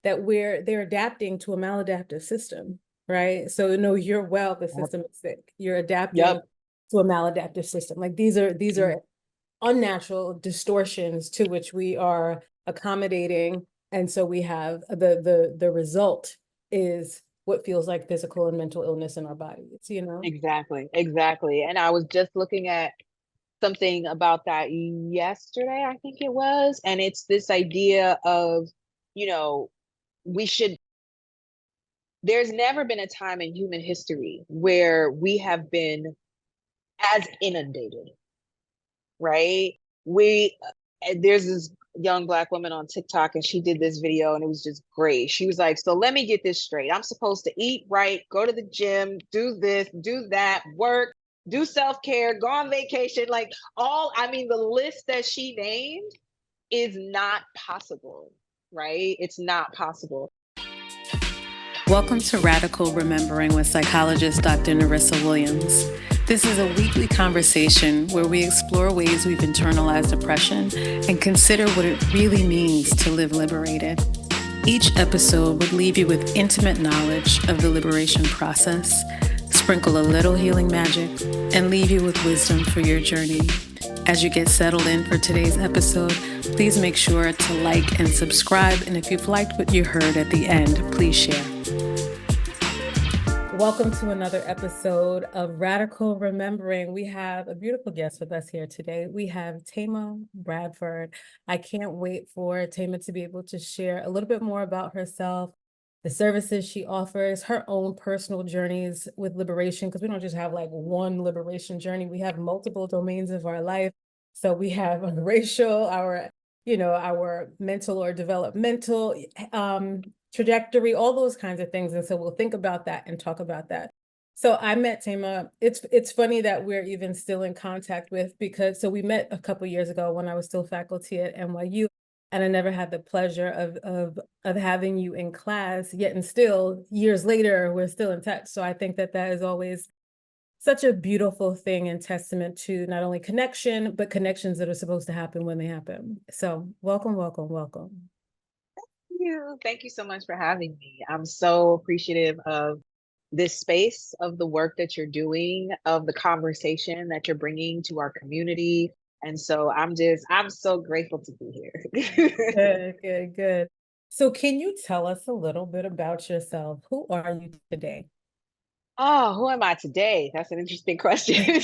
that they're adapting to a maladaptive system, right? So no, you're well, the system is sick. You're adapting Yep. to a maladaptive system. Like these are unnatural distortions to which we are accommodating. And so we have the result is what feels like physical and mental illness in our bodies. Exactly. Exactly. And I was just looking at something about that yesterday, I think it was. And it's this idea of, you know, we should, there's never been a time in human history where we have been as inundated, right? There's this young Black woman on TikTok and she did this video and it was just great. She was like, so let me get this straight. I'm supposed to eat right, go to the gym, do this, do that, work, do self-care, go on vacation. Like the list that she named is not possible, right? It's not possible. Welcome to Radical Remembering with psychologist Dr. Norissa Williams. This is a weekly conversation where we explore ways we've internalized oppression and consider what it really means to live liberated. Each episode would leave you with intimate knowledge of the liberation process, sprinkle a little healing magic, and leave you with wisdom for your journey. As you get settled in for today's episode, please make sure to like and subscribe. And if you've liked what you heard at the end, please share. Welcome to another episode of Radical Remembering. We have a beautiful guest with us here today. We have Thema Bradford. I can't wait for Thema to be able to share a little bit more about herself, the services she offers, her own personal journeys with liberation, because we don't just have like one liberation journey. We have multiple domains of our life. So we have racial, our mental or developmental trajectory, all those kinds of things. And so we'll think about that and talk about that. So I met Thema. It's funny that we're even still in contact because we met a couple of years ago when I was still faculty at NYU, and I never had the pleasure of having you in class yet, and still years later we're still in touch. So I think that is always such a beautiful thing and testament to not only connection, but connections that are supposed to happen when they happen. So welcome, welcome, welcome. Thank you so much for having me. I'm so appreciative of this space, of the work that you're doing, of the conversation that you're bringing to our community. And so I'm so grateful to be here. Good. So can you tell us a little bit about yourself? Who are you today? Oh, who am I today? That's an interesting question.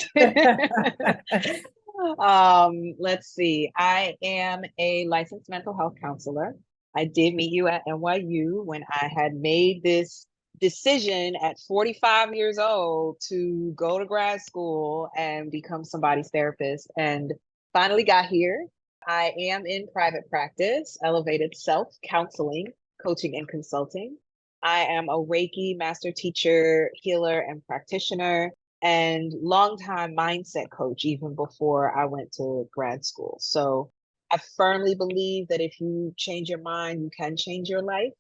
Let's see. I am a licensed mental health counselor. I did meet you at NYU when I had made this decision at 45 years old to go to grad school and become somebody's therapist, and finally got here. I am in private practice, elevated self counseling, coaching, and consulting. I am a Reiki master teacher, healer, and practitioner, and longtime mindset coach even before I went to grad school. So I firmly believe that if you change your mind, you can change your life.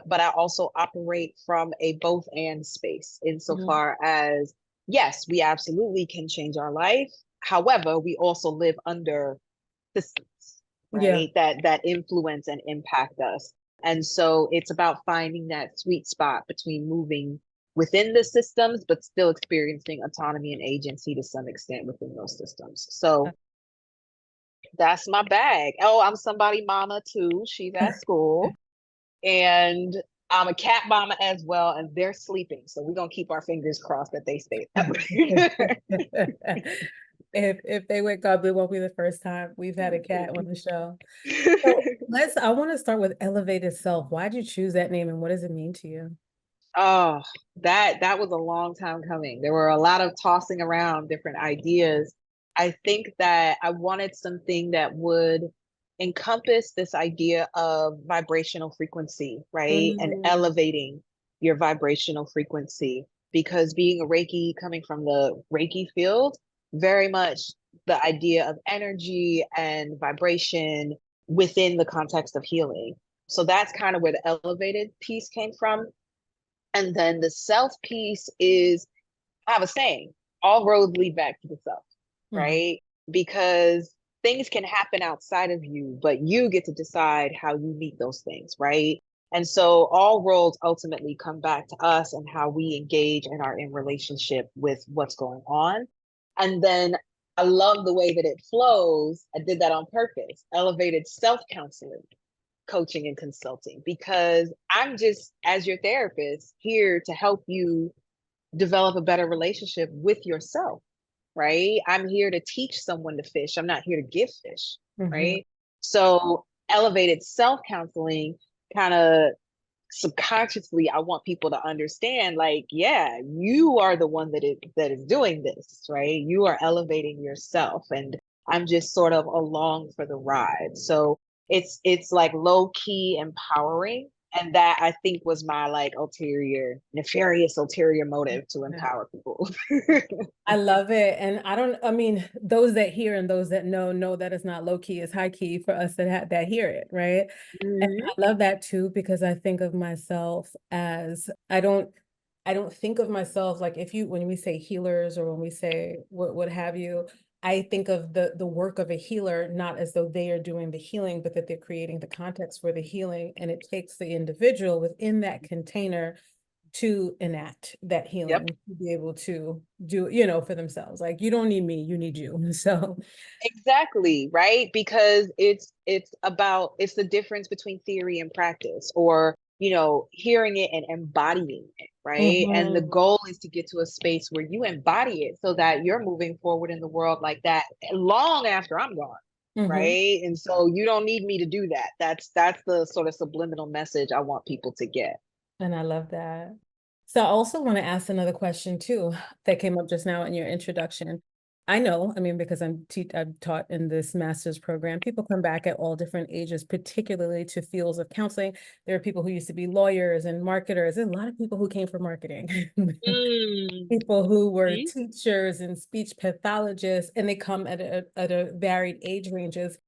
But I also operate from a both and space insofar as, yes, we absolutely can change our life. However, we also live under systems, right? That influence and impact us. And so it's about finding that sweet spot between moving within the systems, but still experiencing autonomy and agency to some extent within those systems. So that's my bag. Oh, I'm somebody mama too. She's at school. And I'm a cat mama as well, and they're sleeping. So we're gonna keep our fingers crossed that they stay that way. If they wake up, it won't be the first time we've had a cat on the show. So I want to start with elevated self. Why'd you choose that name and what does it mean to you? Oh, that was a long time coming. There were a lot of tossing around different ideas. I think that I wanted something that would encompass this idea of vibrational frequency, right? And elevating your vibrational frequency. Because being a Reiki, coming from the Reiki field, very much the idea of energy and vibration within the context of healing. So that's kind of where the elevated piece came from. And then the self piece is, I have a saying, all roads lead back to the self, right? Because things can happen outside of you, but you get to decide how you meet those things, right? And so all roles ultimately come back to us and how we engage and are in relationship with what's going on. And then I love the way that it flows. I did that on purpose. Elevated self-counseling, coaching, and consulting, because I'm just, as your therapist, here to help you develop a better relationship with yourself, right? I'm here to teach someone to fish. I'm not here to give fish, Mhm. right? So elevated self-counseling kind of subconsciously, I want people to understand, like, yeah, you are the one that is doing this, right? You are elevating yourself, and I'm just sort of along for the ride. So it's like low key empowering, and that I think was my like nefarious ulterior motive to Yeah. empower people. I love it. And I mean, those that hear and those that know that it's not low key, it's high key for us that hear it, right? And Mhm. I love that too, because I think of myself as I don't think of myself like when we say healers or when we say what have you, I think of the work of a healer not as though they are doing the healing, but that they're creating the context for the healing. And it takes the individual within that container to enact that Yep. healing, to be able to do, for themselves. Like, you don't need me, you need you. So, Exactly, right? Because it's the difference between theory and practice, or hearing it and embodying it, right? And the mhm, goal is to get to a space where you embody it so that you're moving forward in the world like that long after I'm gone, mhm. right? And so you don't need me to do that. That's the sort of subliminal message I want people to get. And I love that. So I also want to ask another question too that came up just now in your introduction. I know, I mean, because I've taught in this master's program, people come back at all different ages, particularly to fields of counseling. There are people who used to be lawyers and marketers, and a lot of people who came from marketing. Mm. People who were Mhm. teachers and speech pathologists, and they come at a varied age ranges.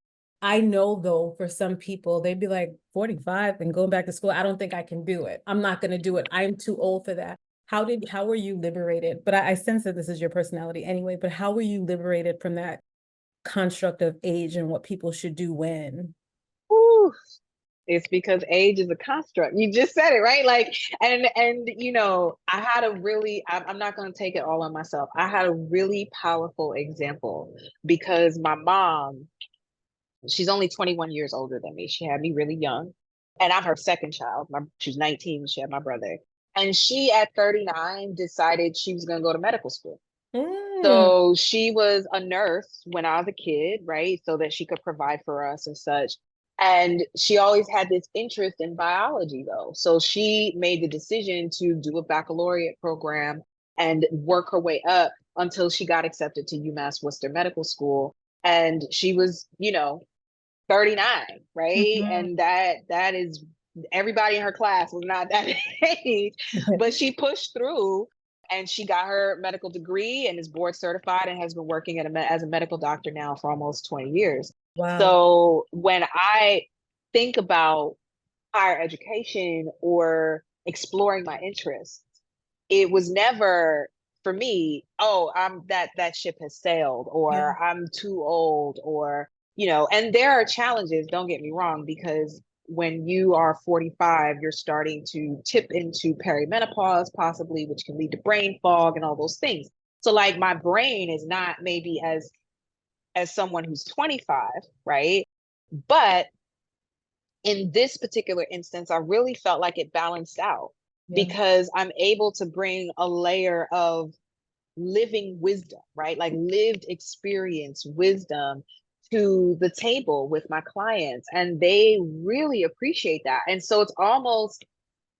I know though, for some people, they'd be like 45 and going back to school. I don't think I can do it. I'm not going to do it. I'm too old for that. How were you liberated? But I sense that this is your personality anyway, but how were you liberated from that construct of age and what people should do when? Whew. It's because age is a construct. You just said it, right? Like, and I had a really, I'm not going to take it all on myself. I had a really powerful example because my mom, she's only 21 years older than me. She had me really young, and I'm her second child. She's 19 when she had my brother. And she at 39 decided she was going to go to medical school. Mm, So she was a nurse when I was a kid, right? So that she could provide for us and such. And she always had this interest in biology, though. So she made the decision to do a baccalaureate program and work her way up until she got accepted to UMass Worcester Medical School. And she was, 39, right? mhm. And that is, everybody in her class was not that age, but she pushed through and she got her medical degree and is board certified and has been working as a medical doctor now for almost 20 years. Wow. So when I think about higher education or exploring my interests, it was never for me, oh, that ship has sailed, Yeah. or I'm too old, or and there are challenges, don't get me wrong, because when you are 45, you're starting to tip into perimenopause, possibly, which can lead to brain fog and all those things. So like my brain is not maybe as someone who's 25, right? But in this particular instance, I really felt like it balanced out Yeah. because I'm able to bring a layer of living wisdom, right? Like lived experience wisdom to the table with my clients. And they really appreciate that. And so it's almost,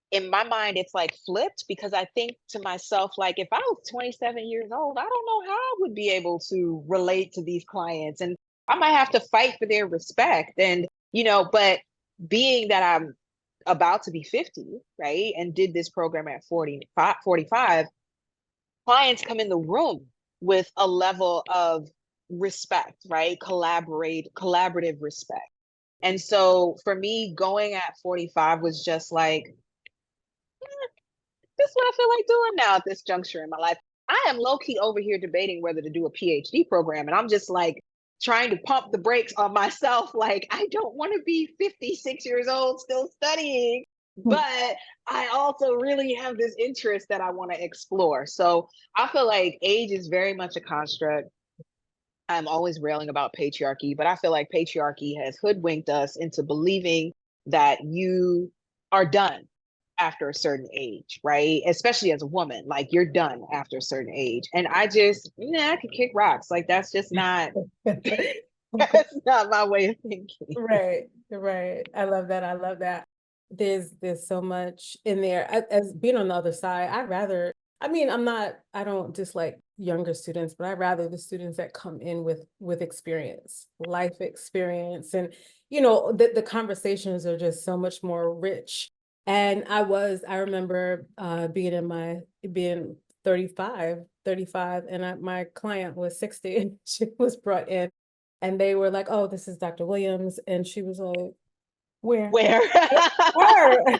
in my mind, it's like flipped, because I think to myself, like, if I was 27 years old, I don't know how I would be able to relate to these clients. And I might have to fight for their respect. And, but being that I'm about to be 50, right? And did this program at 45, clients come in the room with a level of respect, right? Collaborative respect. And so for me, going at 45 was just like, this is what I feel like doing now at this juncture in my life. I am low key over here debating whether to do a PhD program. And I'm just like trying to pump the brakes on myself. Like, I don't want to be 56 years old still studying. but I also really have this interest that I want to explore. So I feel like age is very much a construct. I'm always railing about patriarchy, but I feel like patriarchy has hoodwinked us into believing that you are done after a certain age, right? Especially as a woman, like you're done after a certain age. And I just, yeah, I could kick rocks. Like that's just not, that's not my way of thinking. Right, right. I love that. I love that. There's so much in there. As being on the other side, I'd rather, I mean, I don't dislike younger students, but I'd rather the students that come in with experience, life experience. And, the conversations are just so much more rich. And I remember being 35, and my client was 60, and she was brought in and they were like, "Oh, this is Dr. Williams." And she was like, "Where?" Where? Her.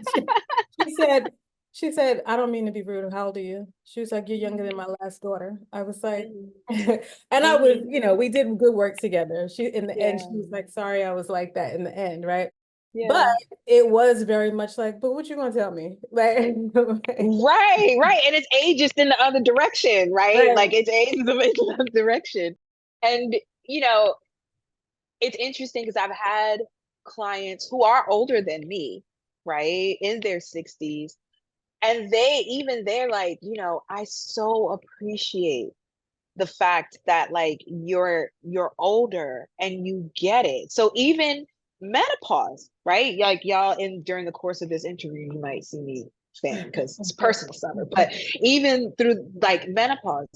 She said, "I don't mean to be rude. How old are you?" She was like, "You're younger than my last daughter." I was like, Mhm. and I was, Mhm. we did good work together. In the end, Yeah. she was like, "Sorry, I was like that in the end, right?" But Yeah. it was very much like, "But what you gonna tell me?" Like, Right, right. And it's ageist in the other direction, right? right. Like it's ageist in the other direction. And, you know, it's interesting because I've had clients who are older than me, right, in their 60s. And they're like, I so appreciate the fact that like you're older and you get it. So even menopause, right? Like y'all in during the course of this interview, you might see me fan because it's personal summer, but even through like menopause,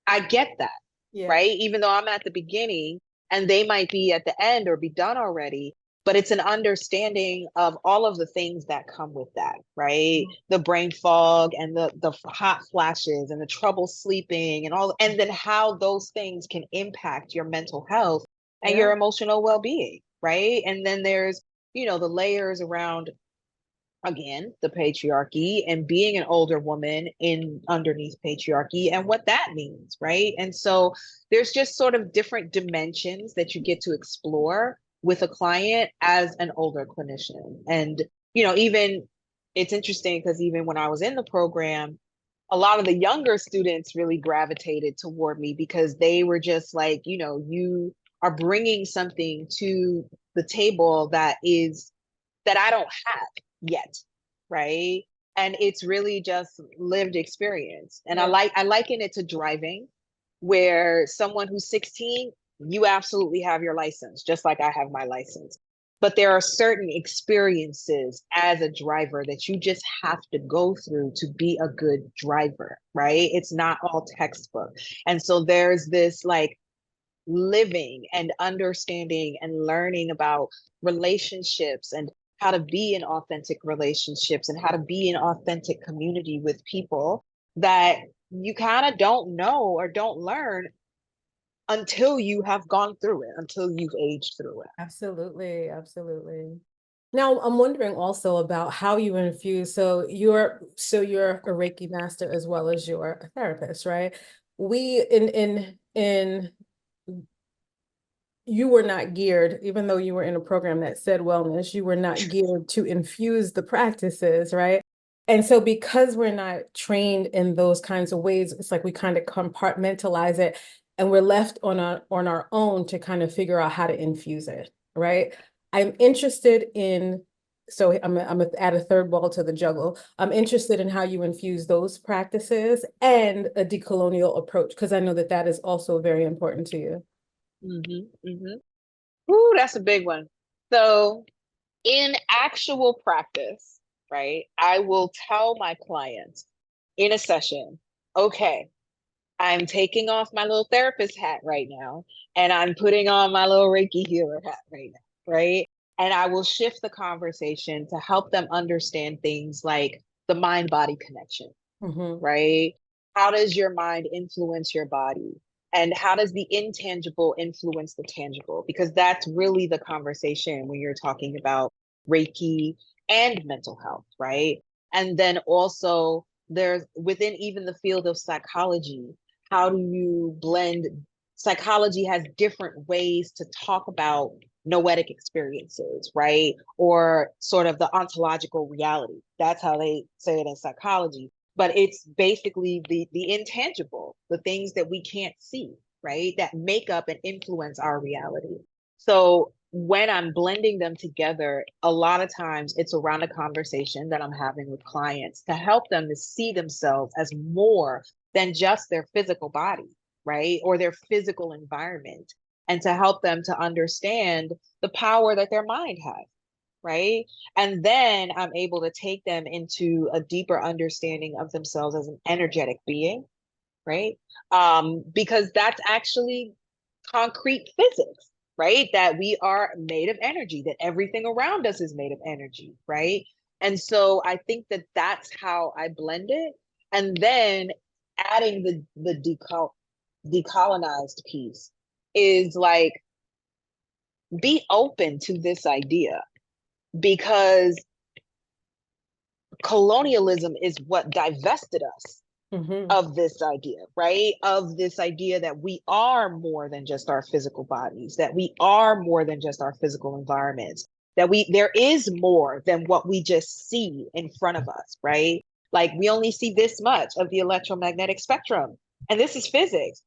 I get that, Yeah. right? Even though I'm at the beginning and they might be at the end or be done already, but it's an understanding of all of the things that come with that, right? The brain fog and the hot flashes and the trouble sleeping and all, and then how those things can impact your mental health and Yeah. your emotional well-being, right? And then there's, the layers around, again, the patriarchy and being an older woman in underneath patriarchy and what that means, right? And so there's just sort of different dimensions that you get to explore with a client as an older clinician. And even it's interesting because even when I was in the program, a lot of the younger students really gravitated toward me because they were just like, you are bringing something to the table that I don't have yet, right? And it's really just lived experience. And Yeah. I liken it to driving, where someone who's 16, you absolutely have your license, just like I have my license. But there are certain experiences as a driver that you just have to go through to be a good driver, right? It's not all textbook. And so there's this like living and understanding and learning about relationships and how to be in authentic relationships and how to be in authentic community with people that you kind of don't know or don't learn until you have gone through it, until you've aged through it. Absolutely, absolutely. Now, I'm wondering also about how you infuse. So you're a Reiki master as well as you're a therapist, right? We in You were not geared, even though you were in a program that said wellness, you were not geared to infuse the practices, right? And so because we're not trained in those kinds of ways, it's like we kind of compartmentalize it and we're left on our own to kind of figure out how to infuse it, right? I'm interested in, so I'm add a third ball to the juggle. I'm interested in how you infuse those practices and a decolonial approach, because I know that that is also very important to you. Mm-hmm, mm-hmm. Ooh, that's a big one. So in actual practice, right, I will tell my clients in a session, okay, I'm taking off my little therapist hat right now, and I'm putting on my little Reiki healer hat right now, right? And I will shift the conversation to help them understand things like the mind body connection, Mhm. right? How does your mind influence your body? And how does the intangible influence the tangible? Because that's really the conversation when you're talking about Reiki and mental health, right? And then also, there's within even the field of psychology, how do you blend? Psychology has different ways to talk about noetic experiences, right? Or sort of the ontological reality. That's how they say it in psychology. But it's basically the intangible, the things that we can't see, right? That make up and influence our reality. So when I'm blending them together, a lot of times it's around a conversation that I'm having with clients to help them to see themselves as more than just their physical body, right? Or their physical environment, and to help them to understand the power that their mind has, right? And then I'm able to take them into a deeper understanding of themselves as an energetic being, right? Because that's actually concrete physics, right? That we are made of energy, that everything around us is made of energy, right? And so I think that that's how I blend it. And then adding the decolonized piece is like, be open to this idea, because colonialism is what divested us Mm-hmm. of this idea, right? Of this idea that we are more than just our physical bodies, that we are more than just our physical environments, that there is more than what we just see in front of us, right? Like, we only see this much of the electromagnetic spectrum, and this is physics.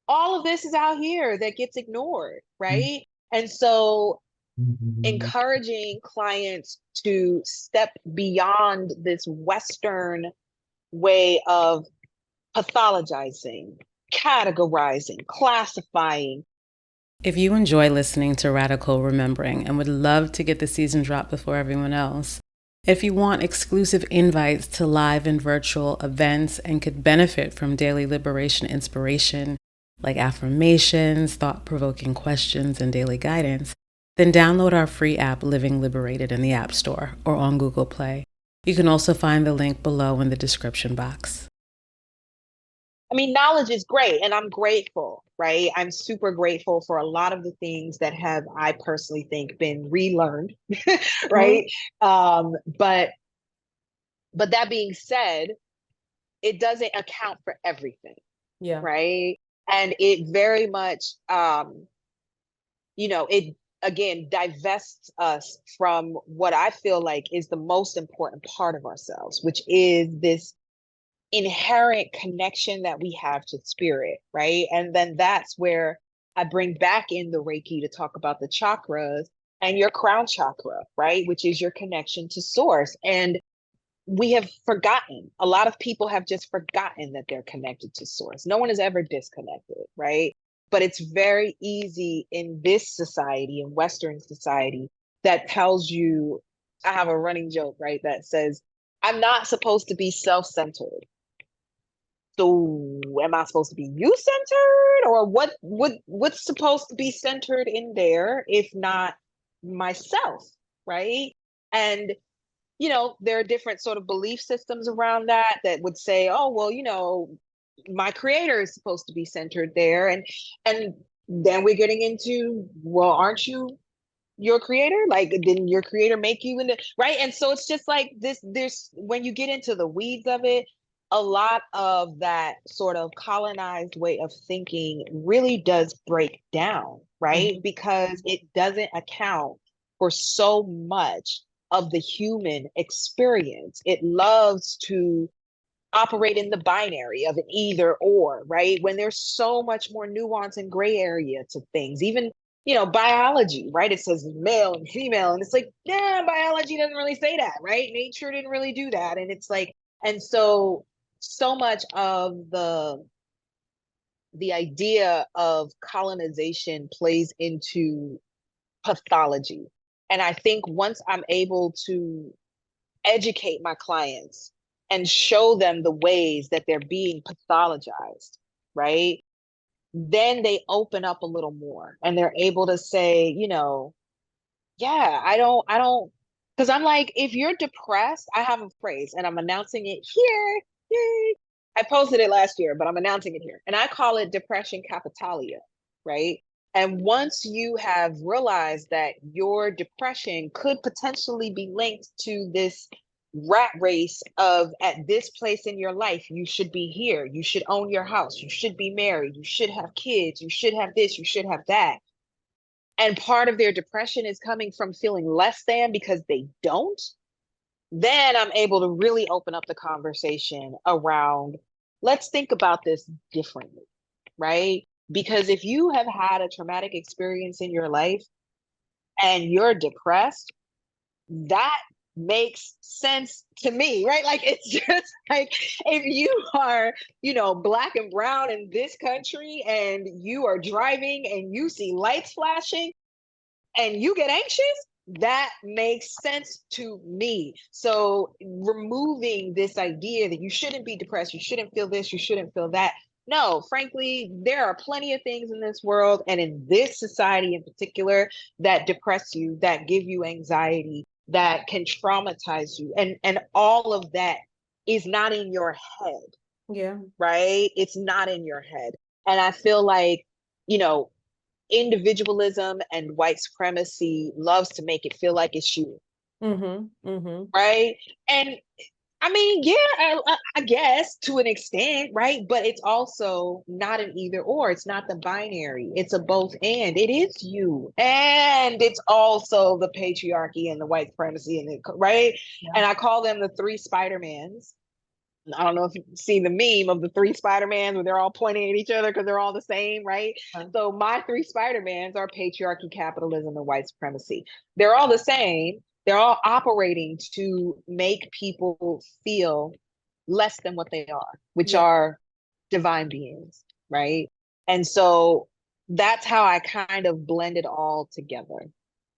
All of this is out here that gets ignored, right? And so encouraging clients to step beyond this Western way of pathologizing, categorizing, classifying. If you enjoy listening to Radical Remembering and would love to get the season drop before everyone else, if you want exclusive invites to live and virtual events and could benefit from daily liberation inspiration like affirmations, thought-provoking questions, and daily guidance, then download our free app Living Liberated in the App Store or on Google Play. You can also find the link below in the description box. I mean, knowledge is great, and I'm grateful, right? I'm super grateful for a lot of the things that have, I personally think, been relearned, Mhm. right? But that being said, it doesn't account for everything, Yeah. right? And it very much, it again divests us from what I feel like is the most important part of ourselves, which is this inherent connection that we have to spirit, right? And then that's where I bring back in the Reiki to talk about the chakras and your crown chakra, right? Which is your connection to source. And we have forgotten, a lot of people have just forgotten that they're connected to source. No one is ever disconnected, right? But it's very easy in this society, in Western society, that tells you, I have a running joke, right? That says, I'm not supposed to be self-centered. So am I supposed to be you centered, or what's supposed to be centered in there if not myself, right? And there are different sort of belief systems around that would say, oh, well, my creator is supposed to be centered there. And then we're getting into, well, aren't you your creator? Like, didn't your creator make you into, right? And so it's just like this, there's, when you get into the weeds of it, a lot of that sort of colonized way of thinking really does break down, right? Mhm. Because it doesn't account for so much of the human experience. It loves to operate in the binary of an either or, right? When there's so much more nuance and gray area to things, even, biology, right? It says male and female, and it's like, yeah, biology doesn't really say that, right? Nature didn't really do that. And it's like, and so much of the idea of colonization plays into pathology. And I think once I'm able to educate my clients and show them the ways that they're being pathologized, right? Then they open up a little more and they're able to say, yeah, I don't, because I'm like, if you're depressed, I have a phrase and I'm announcing it here. Yay. I posted it last year, but I'm announcing it here. And I call it depression capitalia, right? And once you have realized that your depression could potentially be linked to this rat race of, at this place in your life, you should be here, you should own your house, you should be married, you should have kids, you should have this, you should have that. and part of their depression is coming from feeling less than because they don't, then I'm able to really open up the conversation around, let's think about this differently, right? Because if you have had a traumatic experience in your life and you're depressed, that makes sense to me, right? Like, it's just like, if you are, black and brown in this country and you are driving and you see lights flashing and you get anxious, that makes sense to me. So removing this idea that you shouldn't be depressed, you shouldn't feel this, you shouldn't feel that. No, frankly, there are plenty of things in this world and in this society in particular that depress you, that give you anxiety, that can traumatize you. And all of that is not in your head. Yeah. Right? It's not in your head. And I feel like, you know, individualism and white supremacy loves to make it feel like it's you. Right? And I mean, yeah, I guess to an extent, right? But it's also not an either or. It's not the binary. It's a both and. It is you, and it's also the patriarchy and the white supremacy, and right. Yeah. And I call them the three Spider-Mans. I don't know if you've seen the meme of the three Spider-Mans where they're all pointing at each other because they're all the same, right? So my three Spider-Mans are patriarchy, capitalism, and white supremacy. They're all the same. They're all operating to make people feel less than what they are, which are divine beings, right? And so that's how I kind of blend it all together.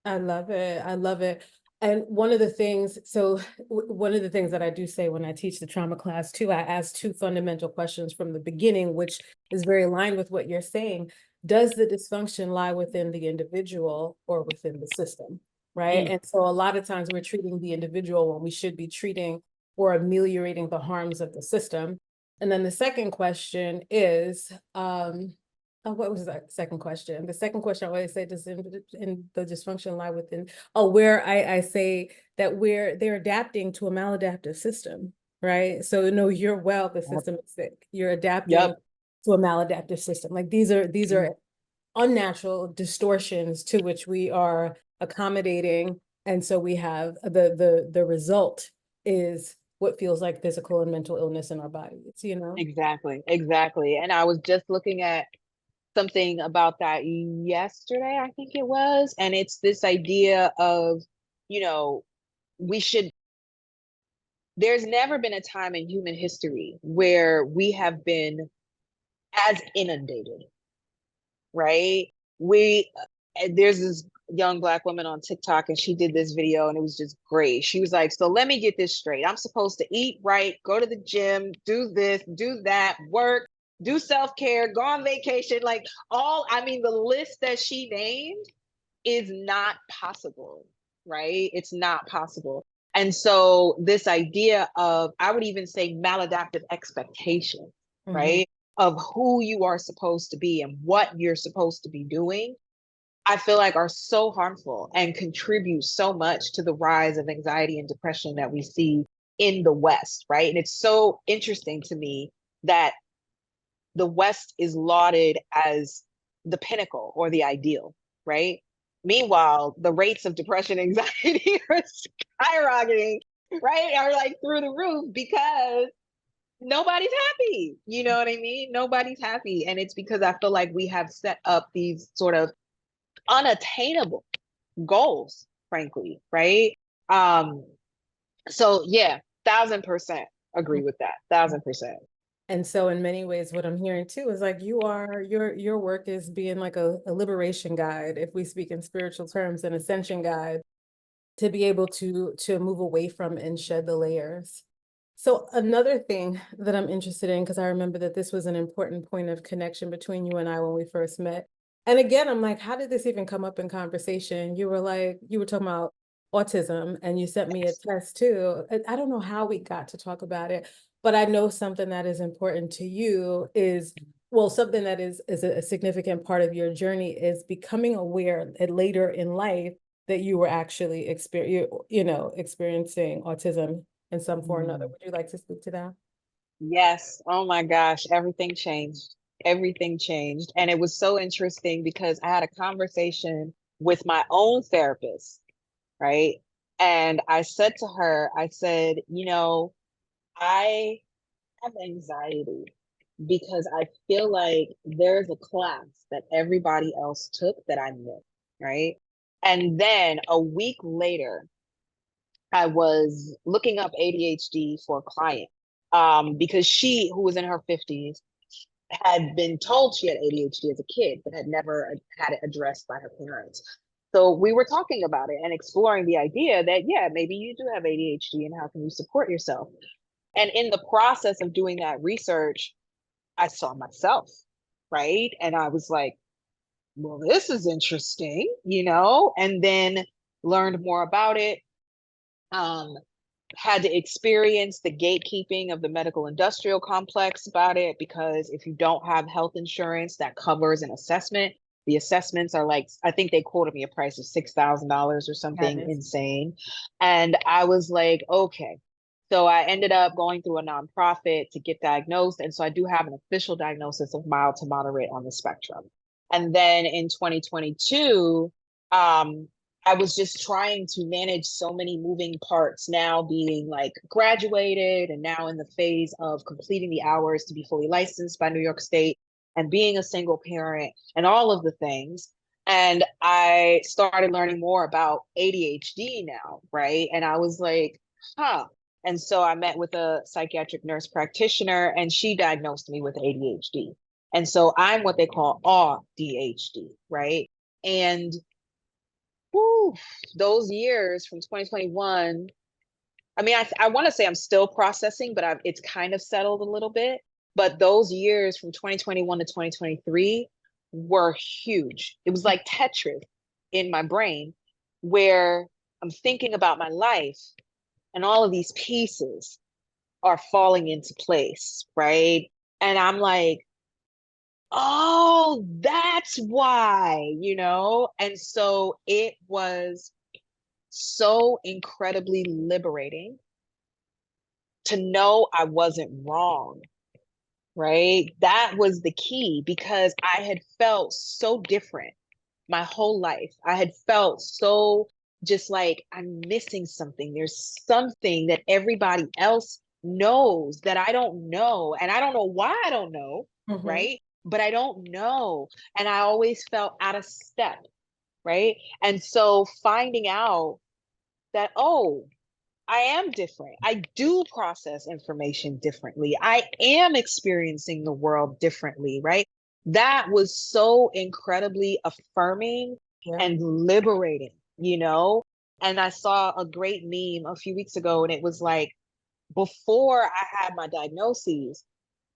I love it. I love it. And one of the things that I do say when I teach the trauma class too, I ask two fundamental questions from the beginning, which is very aligned with what you're saying. Does the dysfunction lie within the individual or within the system? Right. And so a lot of times we're treating the individual when we should be treating or ameliorating the harms of the system. And then the second question is, what was that second question? The second question I always say, does in the dysfunction lie within, where I say that they're adapting to a maladaptive system, right? So no, you're well, the system is sick. You're adapting to a maladaptive system. Like these are unnatural distortions to which we are accommodating. And so we have the result is what feels like physical and mental illness in our bodies, Exactly. And I was just looking at something about that yesterday, I think it was. And it's this idea of, there's never been a time in human history where we have been as inundated, right? There's this young Black woman on TikTok and she did this video and it was just great. She was like, so let me get this straight. I'm supposed to eat right, go to the gym, do this, do that, work, do self-care, go on vacation, like the list that she named is not possible, right? It's not possible. And so this idea of, I would even say maladaptive expectation, right? Of who you are supposed to be and what you're supposed to be doing, I feel like are so harmful and contribute so much to the rise of anxiety and depression that we see in the West, right? And it's so interesting to me that the West is lauded as the pinnacle or the ideal, right? Meanwhile, the rates of depression, anxiety are skyrocketing, right? Are like through the roof because nobody's happy. You know what I mean? Nobody's happy. And it's because I feel like we have set up these sort of unattainable goals, frankly, right? So yeah, 1,000% agree with that. 1,000%. And so in many ways, what I'm hearing too is like your work is being like a liberation guide, if we speak in spiritual terms, an ascension guide to be able to move away from and shed the layers. So another thing that I'm interested in, because I remember that this was an important point of connection between you and I when we first met. And again, I'm like, how did this even come up in conversation? You were talking about autism and you sent me a test too. I don't know how we got to talk about it, but I know something that is important to you is, well, something that is a significant part of your journey is becoming aware that later in life that you were actually experiencing autism in some form or another. Would you like to speak to that? Yes. Oh my gosh, everything changed. Everything changed. And it was so interesting because I had a conversation with my own therapist, right? And I said to her, I said, I have anxiety because I feel like there's a class that everybody else took that I missed, right? And then a week later, I was looking up ADHD for a client because she, who was in her 50s, had been told she had ADHD as a kid, but had never had it addressed by her parents. So we were talking about it and exploring the idea that, yeah, maybe you do have ADHD and how can you support yourself? And in the process of doing that research, I saw myself, right? And I was like, well, this is interesting, and then learned more about it. Um, had to experience the gatekeeping of the medical industrial complex about it, because if you don't have health insurance that covers an assessment, the assessments are like, I think they quoted me a price of $6,000 or That something is. insane. And I was like, okay. So I ended up going through a nonprofit to get diagnosed. And so I do have an official diagnosis of mild to moderate on the spectrum. And then in 2022, I was just trying to manage so many moving parts, now being like graduated and now in the phase of completing the hours to be fully licensed by New York State and being a single parent and all of the things. And I started learning more about ADHD now, right? And I was like, huh. And so I met with a psychiatric nurse practitioner and she diagnosed me with ADHD. And so I'm what they call ADHD, right? And whew, those years from 2021, I mean, I want to say I'm still processing, but it's kind of settled a little bit. But those years from 2021 to 2023 were huge. It was like Tetris in my brain, where I'm thinking about my life and all of these pieces are falling into place, right? And I'm like, oh, that's why, And so it was so incredibly liberating to know I wasn't wrong, right? That was the key, because I had felt so different my whole life. I had felt so just like I'm missing something. There's something that everybody else knows that I don't know. And I don't know why I don't know, Mhm. right? But I don't know. And I always felt out of step, right? And so finding out that, oh, I am different. I do process information differently. I am experiencing the world differently, right? That was so incredibly affirming Yeah. and liberating. And I saw a great meme a few weeks ago, and it was like, before I had my diagnoses,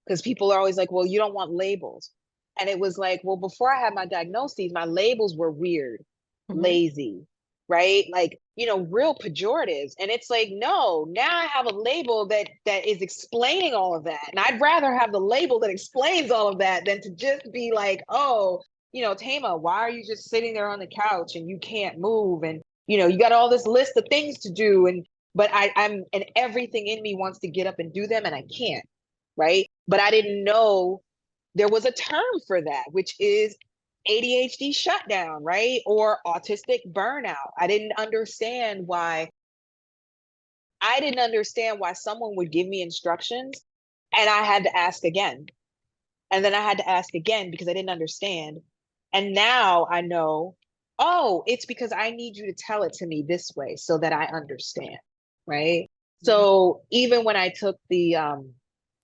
because people are always like, well, you don't want labels. And it was like, well, before I had my diagnoses, my labels were weird, Mhm. lazy, right? Like, real pejoratives. And it's like, no, now I have a label that is explaining all of that. And I'd rather have the label that explains all of that than to just be like, oh, Thema, why are you just sitting there on the couch and you can't move? And, you got all this list of things to do. But and everything in me wants to get up and do them and I can't, right? But I didn't know there was a term for that, which is ADHD shutdown, right? Or autistic burnout. I didn't understand why someone would give me instructions and I had to ask again. And then I had to ask again because I didn't understand. And now I know, oh, it's because I need you to tell it to me this way so that I understand, right? Mhm. So even when I took the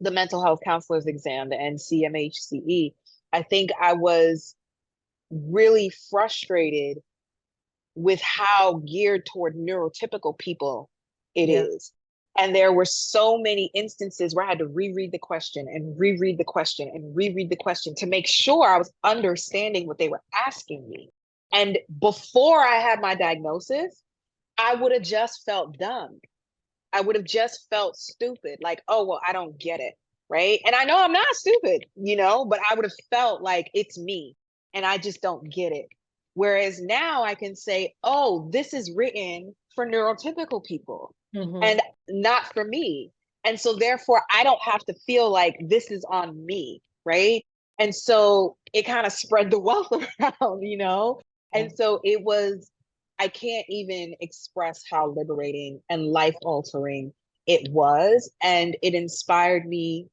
mental health counselor's exam, the NCMHCE, I think I was really frustrated with how geared toward neurotypical people it Yeah. is. And there were so many instances where I had to reread the question and reread the question and reread the question to make sure I was understanding what they were asking me. And before I had my diagnosis, I would have just felt dumb. I would have just felt stupid, like, oh, well, I don't get it. Right. And I know I'm not stupid, but I would have felt like it's me and I just don't get it. Whereas now I can say, oh, this is written for neurotypical people Mhm. and not for me. And so therefore, I don't have to feel like this is on me. Right. And so it kind of spread the wealth around. And so it was, I can't even express how liberating and life altering it was. And it inspired me,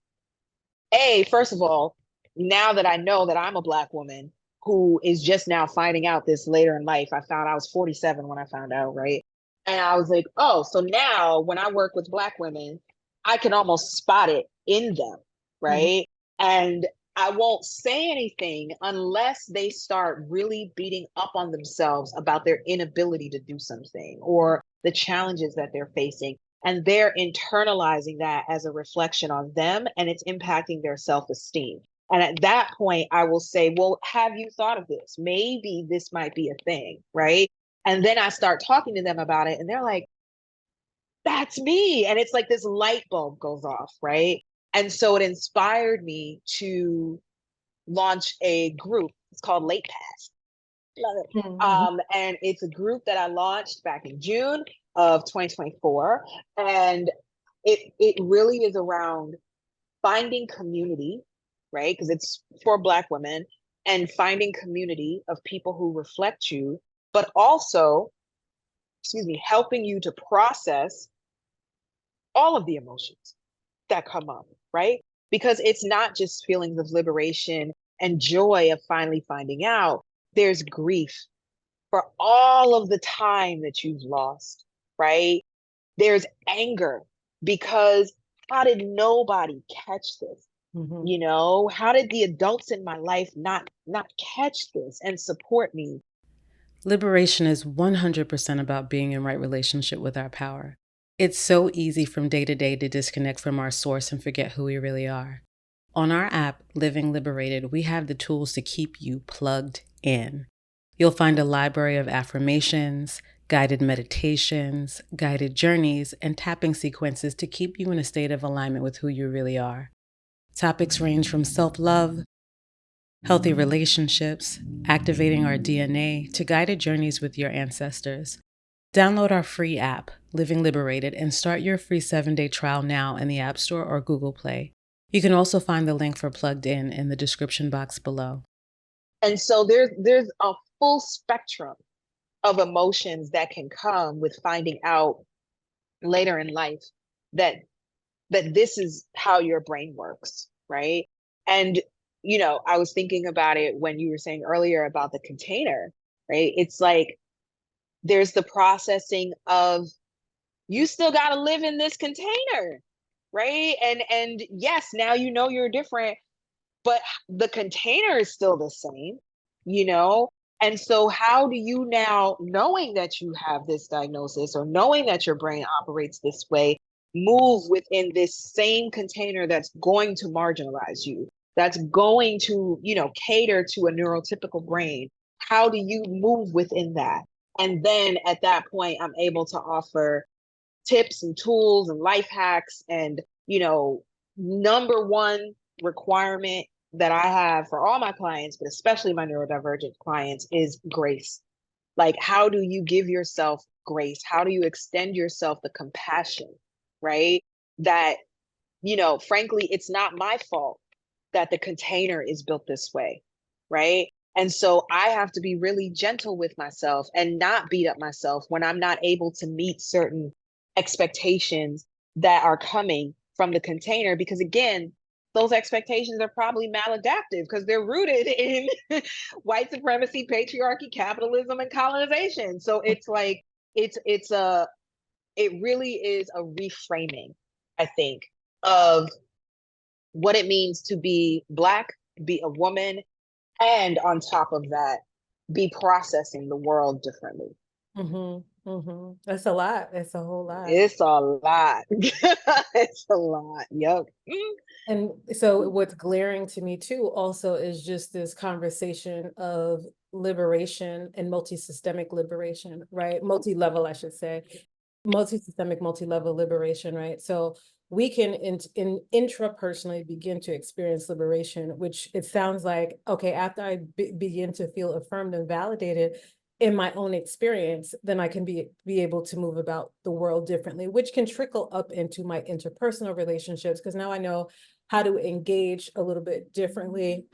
first of all, now that I know that I'm a Black woman who is just now finding out this later in life. I was 47 when I found out, right? And I was like, oh, so now when I work with Black women, I can almost spot it in them, Mhm. right? And I won't say anything unless they start really beating up on themselves about their inability to do something or the challenges that they're facing. And they're internalizing that as a reflection on them, and it's impacting their self-esteem. And at that point, I will say, well, have you thought of this? Maybe this might be a thing, right? And then I start talking to them about it, and they're like, that's me. And it's like this light bulb goes off, right? And so it inspired me to launch a group. It's called Late Pass. Love it. Mhm. And it's a group that I launched back in June of 2024. And it really is around finding community, right? Because it's for Black women, and finding community of people who reflect you, but also, excuse me, helping you to process all of the emotions that come up, right? Because it's not just feelings of liberation and joy of finally finding out. There's grief for all of the time that you've lost, right? There's anger because how did nobody catch this? Mhm. You know, how did the adults in my life not catch this and support me? Liberation is 100% about being in right relationship with our power. It's so easy from day to day to disconnect from our source and forget who we really are. On our app, Living Liberated, we have the tools to keep you plugged in. You'll find a library of affirmations, guided meditations, guided journeys, and tapping sequences to keep you in a state of alignment with who you really are. Topics range from self-love, healthy relationships, activating our DNA, to guided journeys with your ancestors. Download our free app, Living Liberated, and start your free 7-day trial now in the App Store or Google Play. You can also find the link for Plugged In the description box below. And so there's a full spectrum of emotions that can come with finding out later in life that this is how your brain works, right? And I was thinking about it when you were saying earlier about the container, right? It's like there's the processing of, you still got to live in this container, right? And yes, now you're different, but the container is still the same, you know? And so how do you now, knowing that you have this diagnosis or knowing that your brain operates this way, move within this same container that's going to marginalize you, that's going to, cater to a neurotypical brain? How do you move within that? And then at that point, I'm able to offer tips and tools and life hacks. And, number one requirement that I have for all my clients, but especially my neurodivergent clients, is grace. Like, how do you give yourself grace? How do you extend yourself the compassion, right? That, frankly, it's not my fault that the container is built this way, right? And so I have to be really gentle with myself and not beat up myself when I'm not able to meet certain expectations that are coming from the container, because again, those expectations are probably maladaptive because they're rooted in white supremacy, patriarchy, capitalism, and colonization. So it's like it really is a reframing, I think, of what it means to be Black, be a woman, and on top of that, be processing the world differently. Mhm. Mhm. That's a lot. It's a whole lot. It's a lot. It's a lot. Yep. And so what's glaring to me too also is just this conversation of liberation and multi-systemic liberation, right? Multi-level, I should say. Multi-systemic, multi-level liberation, right? So we can intrapersonally begin to experience liberation, which it sounds like, okay, after I begin to feel affirmed and validated in my own experience, then I can be able to move about the world differently, which can trickle up into my interpersonal relationships, because now I know how to engage a little bit differently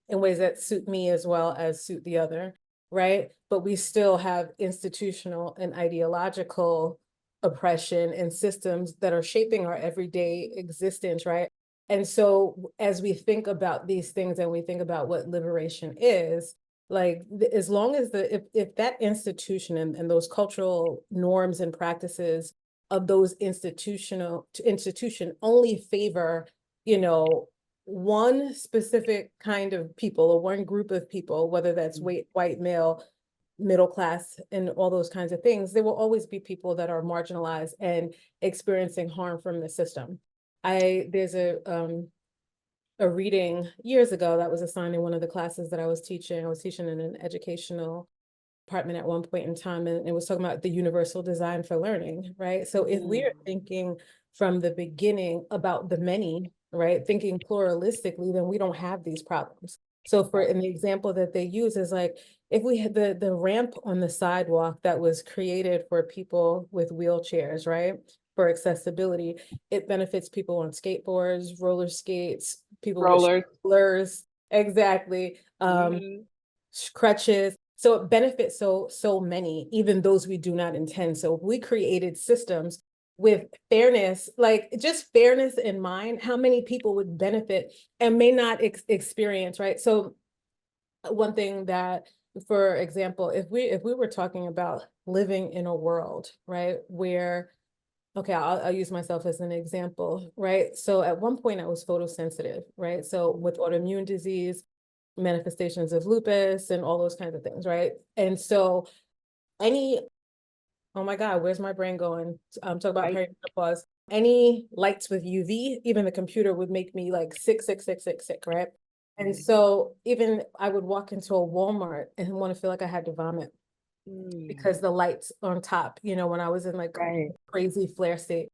in ways that suit me as well as suit the other. right? But we still have institutional and ideological oppression and systems that are shaping our everyday existence, right? And so as we think about these things and we think about what liberation is, like as long as if that institution and those cultural norms and practices of those institution only favor, you know, one specific kind of people or one group of people, whether that's white male, middle class, and all those kinds of things, there will always be people that are marginalized and experiencing harm from the system. There's a reading years ago that was assigned in one of the classes that I was teaching. I was teaching in an educational department at one point in time, and it was talking about the universal design for learning, right? So if we are thinking from the beginning about the many, right, thinking pluralistically, then we don't have these problems. So for an example that they use is like, if we had the ramp on the sidewalk that was created for people with wheelchairs, right, for accessibility, it benefits people on skateboards, roller skates, people with Rollers. strollers, exactly, crutches. So it benefits so many, even those we do not intend. So if we created systems with fairness, like just fairness in mind, how many people would benefit and may not experience, right? So one thing that, for example, if we were talking about living in a world, right, where, okay, I'll use myself as an example, right? So at one point I was photosensitive, right? So with autoimmune disease, manifestations of lupus and all those kinds of things, right? And so any, oh my God, where's my brain going? Talk about Right. perimenopause. Any lights with UV, even the computer would make me like sick, right? And so even I would walk into a Walmart and want to feel like I had to vomit because the lights on top, when I was in like Right. crazy flare state.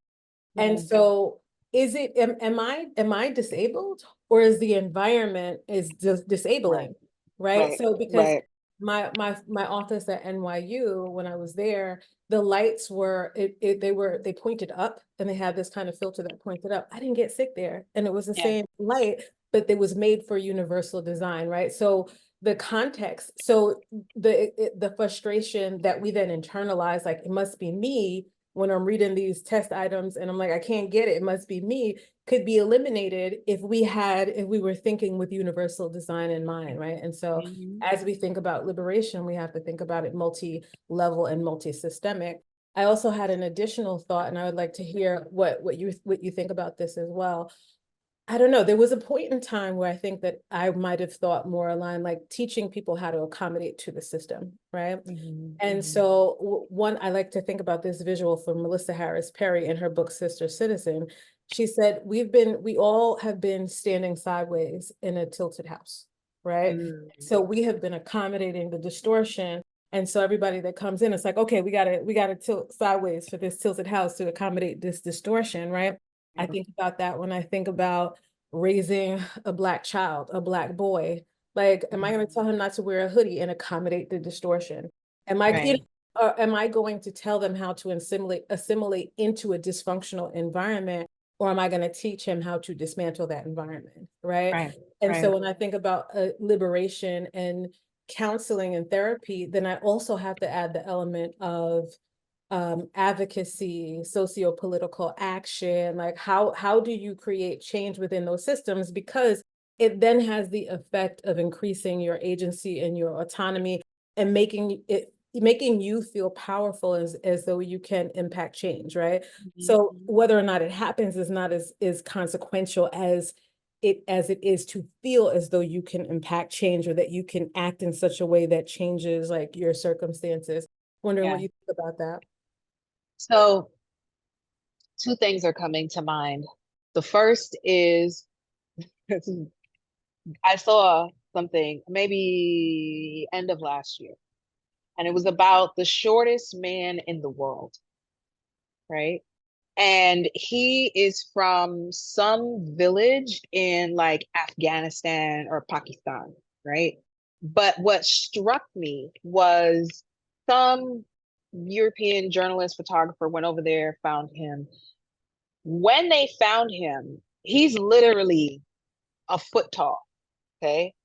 And so is it, am I disabled, or is the environment is Right. disabling? Right. Right. So because Right. my office at NYU, when I was there, the lights were they pointed up, and they had this kind of filter that pointed up. I didn't get sick there. And it was the Yeah. same light, but it was made for universal design, right? So the context, so the frustration that we then internalize, like it must be me when I'm reading these test items and I'm like, I can't get it, it must be me, could be eliminated if we were thinking with universal design in mind, right? And so as we think about liberation, we have to think about it multi-level and multi-systemic. I also had an additional thought, and I would like to hear what you think about this as well. I don't know. There was a point in time where I think that I might have thought more aligned, like teaching people how to accommodate to the system, right? And so one, I like to think about this visual from Melissa Harris Perry in her book, Sister Citizen. She said, we all have been standing sideways in a tilted house, right? So we have been accommodating the distortion. And so everybody that comes in, it's like, okay, we gotta tilt sideways for this tilted house to accommodate this distortion, right? I think about that when I think about raising a Black child, a Black boy. Like, am I going to tell him not to wear a hoodie and accommodate the distortion? Am I, you know, Right. or am I going to tell them how to assimilate into a dysfunctional environment, or am I going to teach him how to dismantle that environment, right? Right. And Right. so when I think about liberation and counseling and therapy, then I also have to add the element of advocacy, socio-political action, like how do you create change within those systems? Because it then has the effect of increasing your agency and your autonomy and making you feel powerful as though you can impact change, right? So whether or not it happens is not as consequential as it is to feel as though you can impact change, or that you can act in such a way that changes like your circumstances. Wondering what Yeah. you think about that. So two things are coming to mind. The first is I saw something maybe end of last year, and it was about the shortest man in the world, right? And he is from some village in like Afghanistan or Pakistan, right? But what struck me was some European journalist, photographer went over there, found him. When they found him, he's literally a foot tall, okay?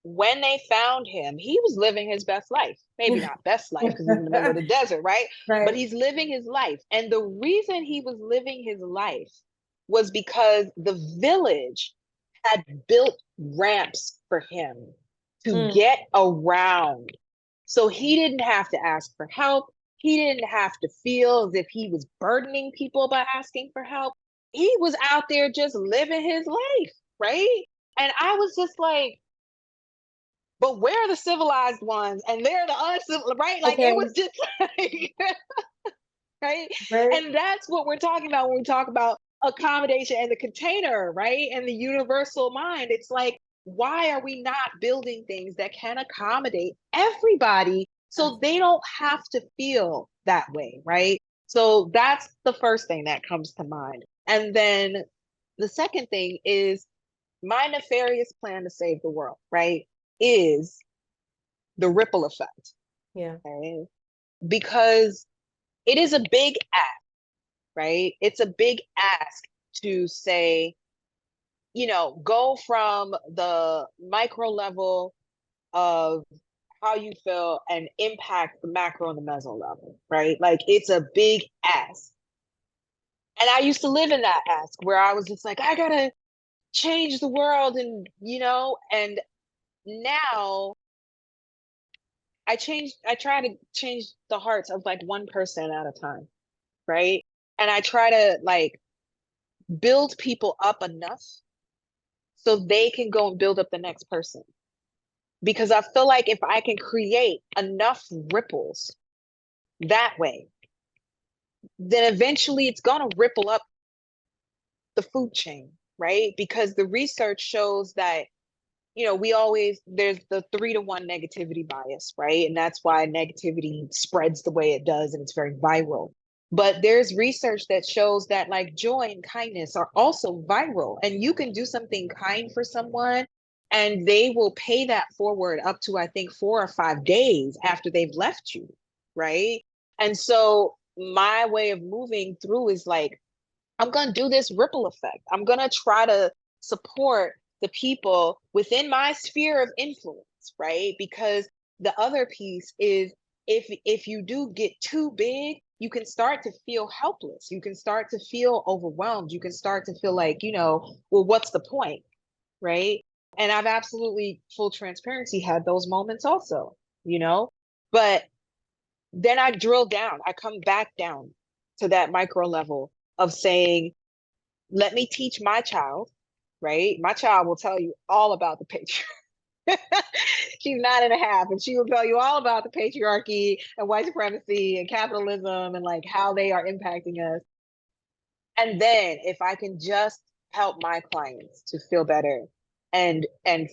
when they found him, he was living his best life. Maybe not best life because he's in the middle of the desert, right? But Right. he's living his life. And the reason he was living his life was because the village had built ramps for him to Mm. get around. So he didn't have to ask for help. He didn't have to feel as if he was burdening people by asking for help. He was out there just living his life, right? And I was just like, but where are the civilized ones? And they're the uncivilized, right? Like it Okay. was just like, right? Right. And that's what we're talking about when we talk about accommodation and the container, right? And the universal mind. It's like, why are we not building things that can accommodate everybody so they don't have to feel that way, right? So that's the first thing that comes to mind. And then the second thing is my nefarious plan to save the world, right? Is the ripple effect, Yeah. okay? Because it is a big ask, right? It's a big ask to say, go from the micro level of how you feel and impact the macro and the meso level, right? Like it's a big ask. And I used to live in that ask where I was just like, I gotta change the world and now I try to change the hearts of like one person at a time, right? And I try to like build people up enough so they can go and build up the next person. Because I feel like if I can create enough ripples that way, then eventually it's going to ripple up the food chain, right? Because the research shows that there's the 3-to-1 negativity bias, right? And that's why negativity spreads the way it does and it's very viral. But there's research that shows that like joy and kindness are also viral, and you can do something kind for someone and they will pay that forward up to, I think, 4 or 5 days after they've left you, right? And so my way of moving through is like, I'm going to do this ripple effect. I'm going to try to support the people within my sphere of influence, right? Because the other piece is if you do get too big, you can start to feel helpless. You can start to feel overwhelmed. You can start to feel like, well, what's the point, right? And I've absolutely full transparency had those moments also, you know? But then I drill down, I come back down to that micro level of saying, let me teach my child, right? My child will tell you all about the patriarchy. She's 9.5, and she will tell you all about the patriarchy and white supremacy and capitalism and like how they are impacting us. And then if I can just help my clients to feel better and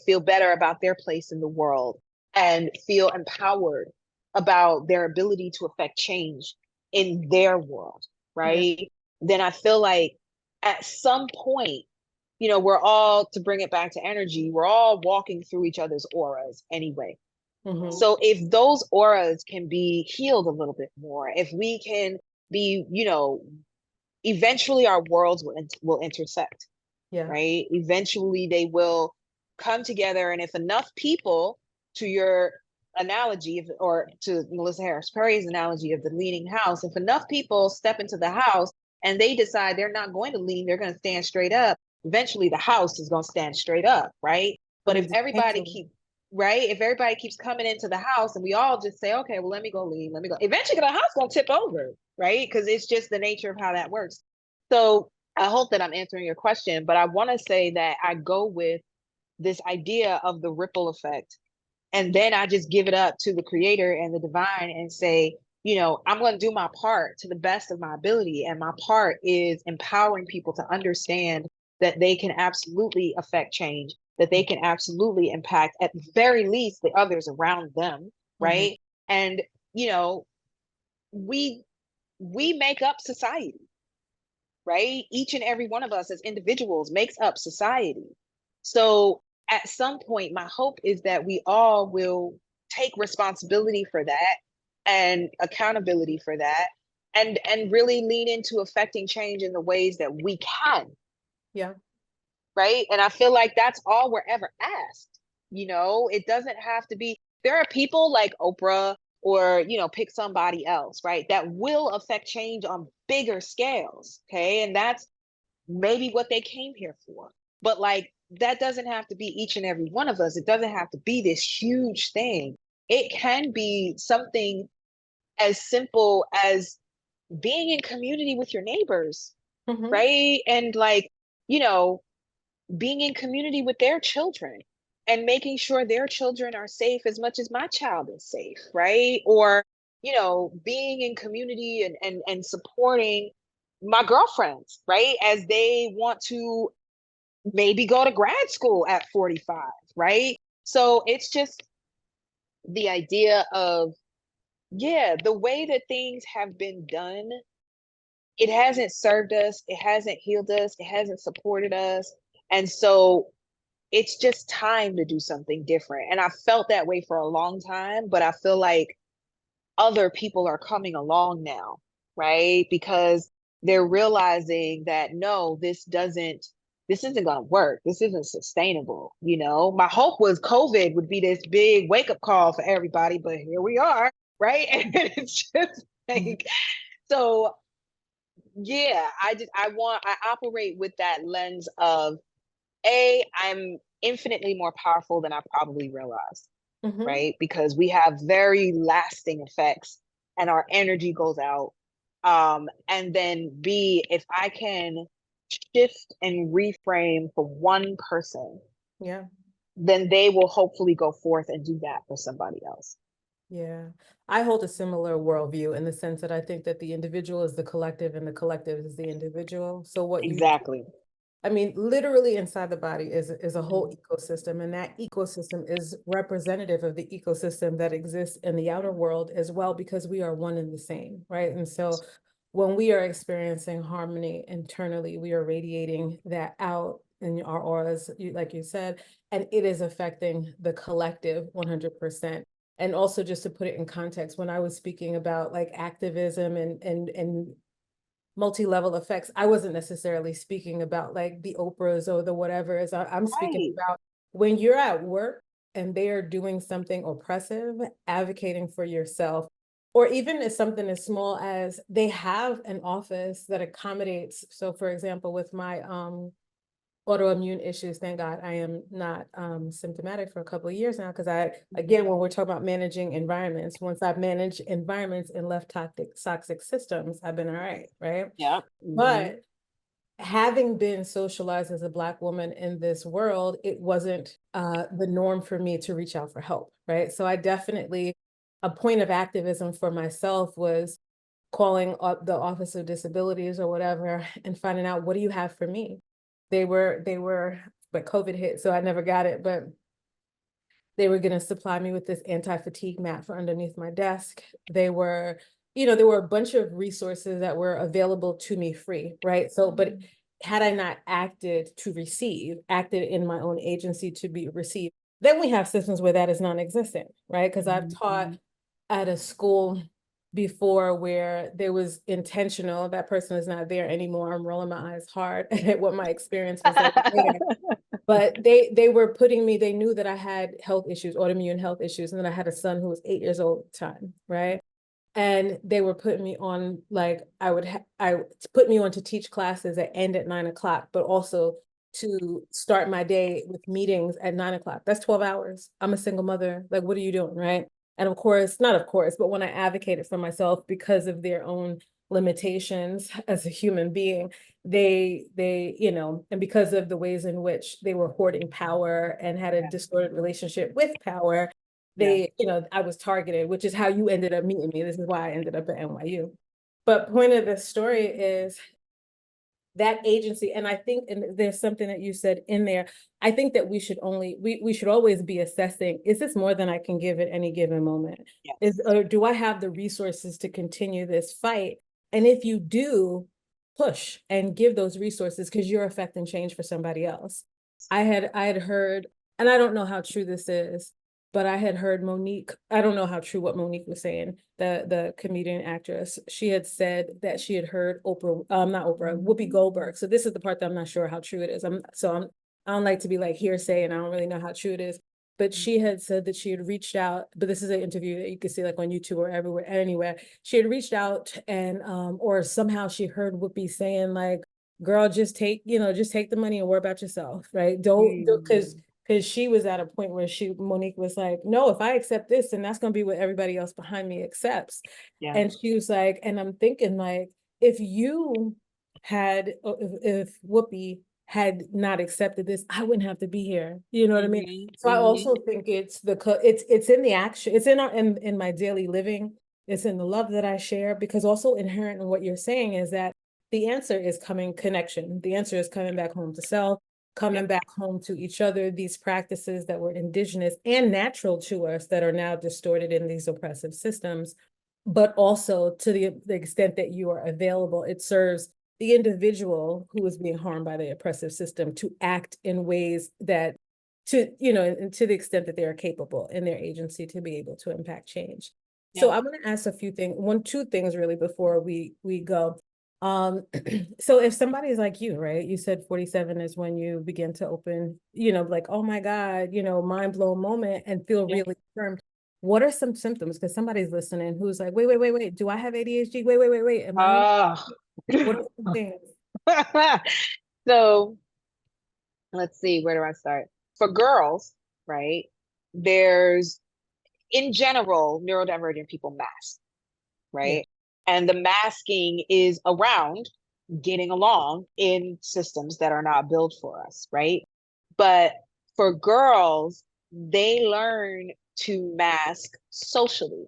feel better about their place in the world and feel empowered about their ability to affect change in their world, Yeah. right? Then I feel like at some point, we're all, to bring it back to energy, we're all walking through each other's auras anyway. Mm-hmm. So if those auras can be healed a little bit more, if we can be, eventually our worlds will intersect, Yeah. right? Eventually they will come together. And if enough people, to your analogy, or to Melissa Harris Perry's analogy of the leaning house, if enough people step into the house and they decide they're not going to lean, they're going to stand straight up, eventually the house is going to stand straight up, right? But It'll if be everybody dismantled. keep right, if everybody keeps coming into the house and we all just say, okay, well, let me go lean, let me go, eventually the house gonna tip over, right? Because it's just the nature of how that works. So I hope that I'm answering your question, but I want to say that I go with this idea of the ripple effect. And then I just give it up to the creator and the divine and say, I'm going to do my part to the best of my ability. And my part is empowering people to understand that they can absolutely affect change, that they can absolutely impact, at the very least, the others around them. Mm-hmm. Right. And, you know, we we make up society, right? Each and every one of us as individuals makes up society. So at some point, my hope is that we all will take responsibility for that and accountability for that, and really lean into affecting change in the ways that we can, Yeah. right? And I feel like that's all we're ever asked. It doesn't have to be. There are people like Oprah or, pick somebody else, right? That will affect change on bigger scales. Okay. And that's maybe what they came here for. But like, that doesn't have to be each and every one of us. It doesn't have to be this huge thing. It can be something as simple as being in community with your neighbors, Mhm. right? And like, you know, being in community with their children and making sure their children are safe as much as my child is safe, right? Or, being in community and supporting my girlfriends, right? As they want to maybe go to grad school at 45, right? So it's just the idea of, yeah, the way that things have been done, it hasn't served us, it hasn't healed us, it hasn't supported us. And so it's just time to do something different. And I felt that way for a long time, but I feel like other people are coming along now, right? Because they're realizing that no, this isn't going to work. This isn't sustainable. My hope was COVID would be this big wake up call for everybody, but here we are, right? And it's just Mhm. like, so yeah, I operate with that lens of I'm infinitely more powerful than I probably realized, Mhm. right? Because we have very lasting effects and our energy goes out. And then B, if I can shift and reframe for one person, Yeah. then they will hopefully go forth and do that for somebody else. Yeah. I hold a similar worldview in the sense that I think that the individual is the collective and the collective is the individual. So what you do, Exactly. I mean, literally inside the body is a whole Mhm. ecosystem, and that ecosystem is representative of the ecosystem that exists in the outer world as well, because we are one and the same, right? And so when we are experiencing harmony internally, we are radiating that out in our auras, like you said, and it is affecting the collective 100%. And also, just to put it in context, when I was speaking about like activism and multi-level effects, I wasn't necessarily speaking about like the Oprahs or the whatevers. I'm speaking Right. about when you're at work and they are doing something oppressive, advocating for yourself, or even as something as small as they have an office that accommodates. So for example, with my autoimmune issues, thank God I am not symptomatic for a couple of years now, because again, when we're talking about managing environments, once I've managed environments and left toxic systems, I've been all right, right? Yeah. Hmm. But having been socialized as a Black woman in this world, it wasn't the norm for me to reach out for help, right? So I definitely, a point of activism for myself was calling up the Office of Disabilities or whatever and finding out, what do you have for me? But COVID hit, so I never got it, but they were going to supply me with this anti-fatigue mat for underneath my desk. They were, there were a bunch of resources that were available to me free, right? So, but had I not acted in my own agency to be received, then we have systems where that is non-existent, right? Because I've taught Hmm. at a school before where there was intentional, that person is not there anymore. I'm rolling my eyes hard at what my experience was like there, but they were putting me, they knew that I had health issues, autoimmune health issues, and then I had a son who was 8 years old at the time, right? And they were putting me on, like, I put me on to teach classes that end at 9 o'clock, but also to start my day with meetings at 9 o'clock. That's 12 hours. I'm a single mother. Like, what are you doing, right? And of course, not of course, but when I advocated for myself because of their own limitations as a human being, and because of the ways in which they were hoarding power and had a Yeah. distorted relationship with power, Yeah. I was targeted, which is how you ended up meeting me. This is why I ended up at NYU. But point of the story is that agency, and I think, and there's something that you said in there, I think that we should always be assessing, is this more than I can give at any given moment? Yes. Or do I have the resources to continue this fight? And if you do, push and give those resources, because you're affecting change for somebody else. I had heard, and I don't know how true this is, but I had heard Monique, I don't know how true what Monique was saying, the comedian actress. She had said that she had heard Oprah, not Oprah, Whoopi Goldberg. So this is the part that I'm not sure how true it is. I don't like to be like hearsay, and I don't really know how true it is. but she had said that she had reached out, but this is an interview that you can see like on YouTube or everywhere, anywhere. She had reached out and, or somehow she heard Whoopi saying like, girl, just take, just take the money and worry about yourself, right? Don't, because she was at a point where Monique was like, no, if I accept this, then that's going to be what everybody else behind me accepts. Yeah. And she was like, and I'm thinking like, if you had, if Whoopi had not accepted this, I wouldn't have to be here. You know what I mean? So I also think it's it's in the action, it's in in my daily living, it's in the love that I share, because also inherent in what you're saying is that the answer is connection. The answer is coming back home to self, coming back home to each other, these practices that were indigenous and natural to us that are now distorted in these oppressive systems, but also to the extent that you are available, it serves the individual who is being harmed by the oppressive system to act in ways that, and to the extent that they are capable in their agency to be able to impact change. So I'm going to ask a few things, two things really before we go. So if somebody's like you, right, you said 47 is when you begin to open, like, oh my God, mind blown moment and feel really confirmed. What are some symptoms? Because somebody's listening who's like, wait, do I have ADHD? Wait, am I? What are some things? So let's see, where do I start? For girls, right, there's, in general, neurodivergent people mask, right? And the masking is around getting along in systems that are not built for us, right? But for girls, they learn to mask socially,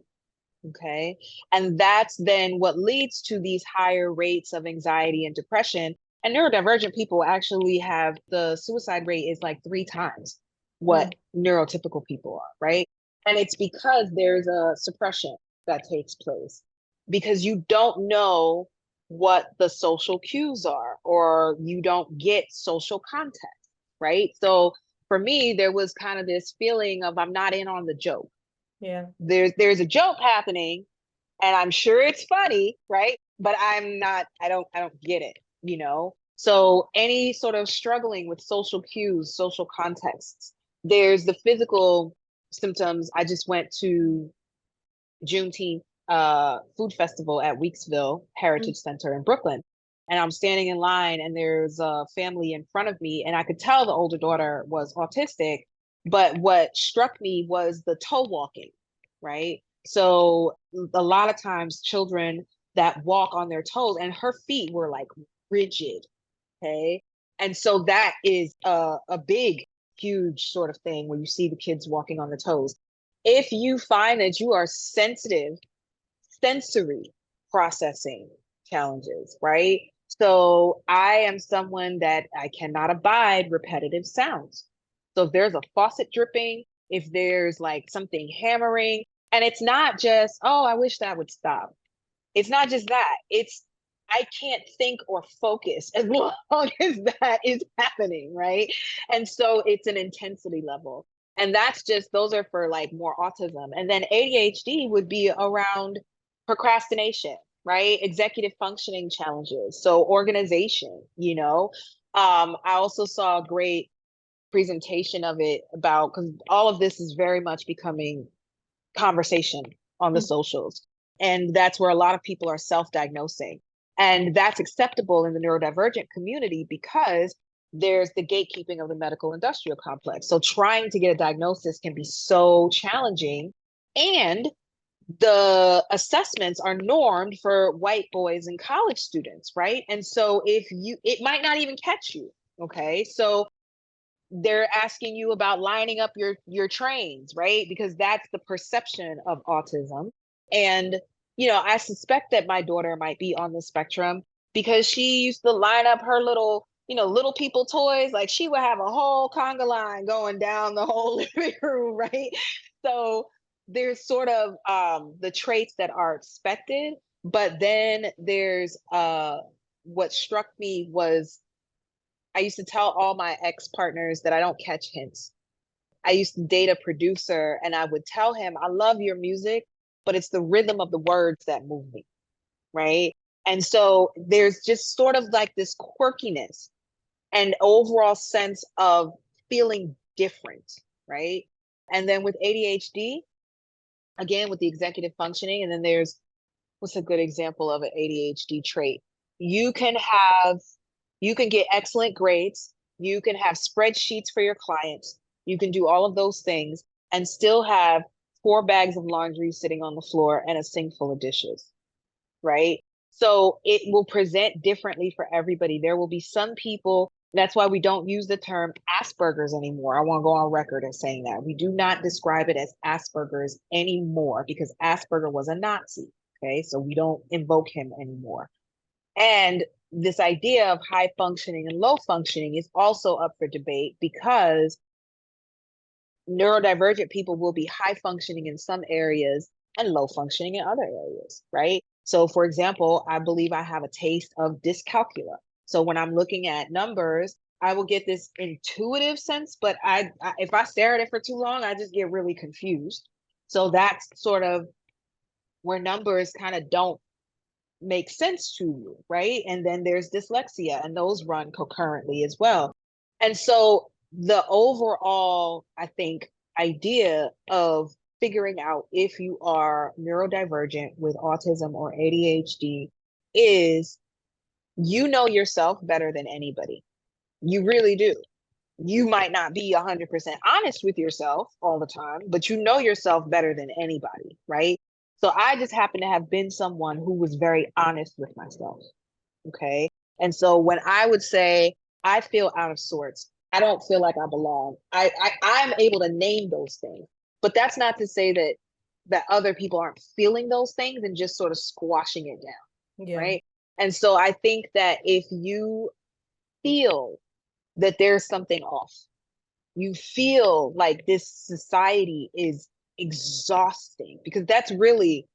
okay? And that's then what leads to these higher rates of anxiety and depression. And neurodivergent people actually have, the suicide rate is like 3 times what neurotypical people are, right? And it's because there's a suppression that takes place, because you don't know what the social cues are, or you don't get social context, right? So for me, there was kind of this feeling of, I'm not in on the joke. Yeah. There's a joke happening and I'm sure it's funny, right? But I don't get it, So any sort of struggling with social cues, social contexts, there's the physical symptoms. I just went to Juneteenth food festival at Weeksville Heritage Center in Brooklyn. And I'm standing in line and there's a family in front of me, and I could tell the older daughter was autistic, but what struck me was the toe walking, right? So a lot of times children that walk on their toes, and her feet were like rigid, okay? And so that is a big, huge sort of thing when you see the kids walking on the toes. If you find that you are sensitive, sensory processing challenges, right? So I am someone that I cannot abide repetitive sounds. So if there's a faucet dripping, if there's like something hammering, and it's not just, oh, I wish that would stop. It's not just that. It's, I can't think or focus as long as that is happening, right? And so it's an intensity level. And that's just, those are for like more autism. And then ADHD would be around procrastination, right? Executive functioning challenges. So organization, I also saw a great presentation of it about, because all of this is very much becoming conversation on the socials. And that's where a lot of people are self-diagnosing. And that's acceptable in the neurodivergent community because there's the gatekeeping of the medical industrial complex. So trying to get a diagnosis can be so challenging. And the assessments are normed for white boys and college students, right? And so it might not even catch you, okay? So they're asking you about lining up your trains, right? Because that's the perception of autism. And I suspect that my daughter might be on the spectrum because she used to line up her little people toys. Like she would have a whole conga line going down the whole living room, right? So there's sort of the traits that are expected, but then there's what struck me was, I used to tell all my ex-partners that I don't catch hints. I used to date a producer and I would tell him, I love your music, but it's the rhythm of the words that move me, right? And so there's just sort of like this quirkiness and overall sense of feeling different, right? And then with ADHD, again, with the executive functioning, and then there's, what's a good example of an ADHD trait? You can get excellent grades, you can have spreadsheets for your clients, you can do all of those things and still have 4 bags of laundry sitting on the floor and a sink full of dishes, right? So it will present differently for everybody. There will be some people, that's why we don't use the term Asperger's anymore. I want to go on record as saying that. We do not describe it as Asperger's anymore because Asperger was a Nazi. Okay, so we don't invoke him anymore. And this idea of high functioning and low functioning is also up for debate because neurodivergent people will be high functioning in some areas and low functioning in other areas, right? So for example, I believe I have a taste of dyscalculia. So when I'm looking at numbers, I will get this intuitive sense, but if I stare at it for too long, I just get really confused. So that's sort of where numbers kind of don't make sense to you, right? And then there's dyslexia, and those run concurrently as well. And so the overall, I think, idea of figuring out if you are neurodivergent with autism or ADHD is you know yourself better than anybody. You really do. You might not be 100% honest with yourself all the time, but you know yourself better than anybody, right? So I just happen to have been someone who was very honest with myself. Okay. And so when I would say I feel out of sorts, I don't feel like I belong, I'm able to name those things. But that's not to say that other people aren't feeling those things and just sort of squashing it down. Yeah. Right. And so I think that if you feel that there's something off, you feel like this society is exhausting, because that's really,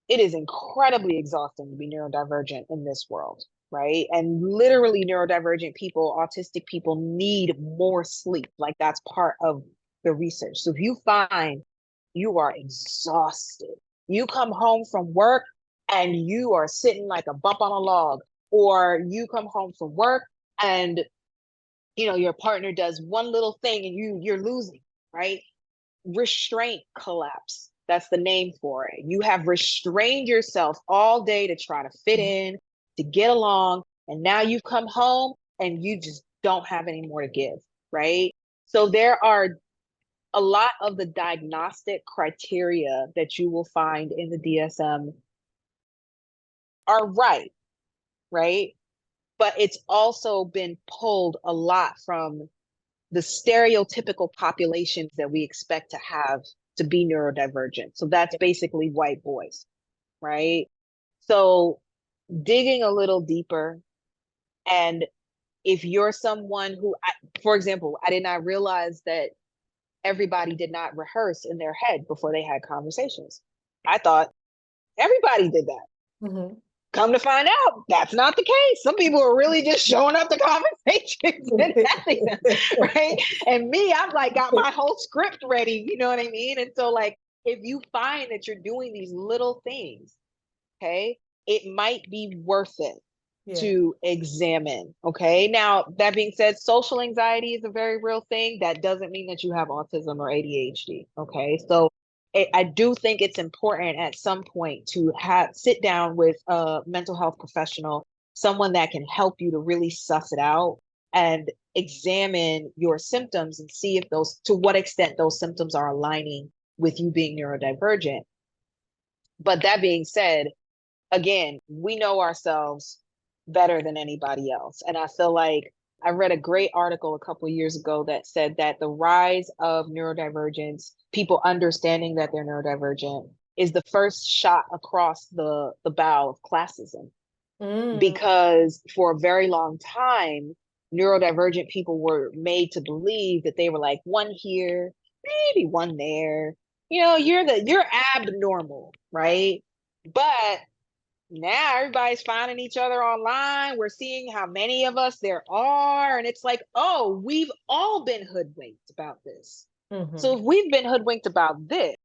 it is incredibly exhausting to be neurodivergent in this world, right? And literally neurodivergent people, autistic people need more sleep. Like that's part of the research. So if you find you are exhausted, you come home from work and you are sitting like a bump on a log, or you come home from work and your partner does one little thing and you're losing, right? Restraint collapse. That's the name for it. You have restrained yourself all day to try to fit in, to get along, and now you've come home and you just don't have any more to give, right? So there are a lot of the diagnostic criteria that you will find in the DSM are right? But it's also been pulled a lot from the stereotypical populations that we expect to have to be neurodivergent. So that's basically white boys, right? So digging a little deeper, and if you're someone who, for example, I did not realize that everybody did not rehearse in their head before they had conversations. I thought everybody did that. Mm-hmm. Come to find out, that's not the case. Some people are really just showing up to conversations and having them, right? And me, I'm like, got my whole script ready, you know what I mean? And so like, if you find that you're doing these little things, okay, it might be worth it to examine, okay? Now, that being said, social anxiety is a very real thing. That doesn't mean that you have autism or ADHD, okay? So I do think it's important at some point to sit down with a mental health professional, someone that can help you to really suss it out and examine your symptoms and see if to what extent those symptoms are aligning with you being neurodivergent. But that being said, again, we know ourselves better than anybody else. And I feel like I read a great article a couple of years ago that said that the rise of neurodivergence, people understanding that they're neurodivergent, is the first shot across the bow of classism. Because for a very long time, neurodivergent people were made to believe that they were like one here, maybe one there. You're abnormal, right? But now everybody's finding each other online. We're seeing how many of us there are. And it's like, oh, we've all been hoodwinked about this. Mm-hmm. So if we've been hoodwinked about this,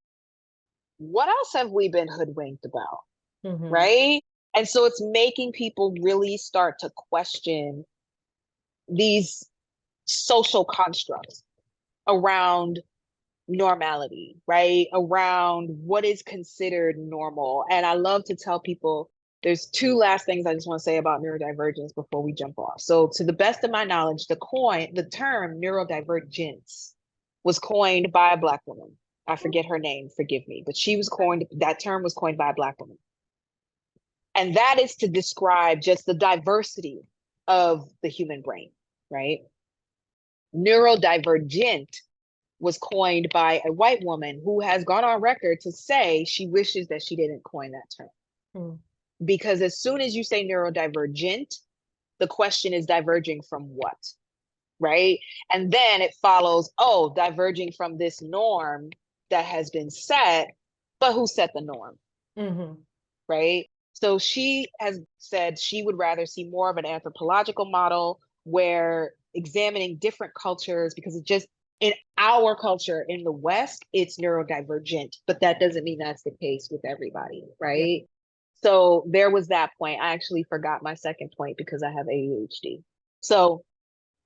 what else have we been hoodwinked about? Mm-hmm. Right? And so it's making people really start to question these social constructs around normality, right? Around what is considered normal. And I love to tell people there's two last things I just want to say about neurodivergence before we jump off. So to the best of my knowledge, the term neurodivergence was coined by a Black woman. I forget her name, forgive me, but that term was coined by a Black woman. And that is to describe just the diversity of the human brain, right? Neurodivergent was coined by a white woman who has gone on record to say she wishes that she didn't coin that term. Hmm. Because as soon as you say neurodivergent, the question is diverging from what, right? And then it follows, oh, diverging from this norm that has been set, but who set the norm, right? So she has said she would rather see more of an anthropological model where examining different cultures, because it just, in our culture in the West, it's neurodivergent, but that doesn't mean that's the case with everybody, right? Yeah. So there was that point. I actually forgot my second point because I have ADHD. So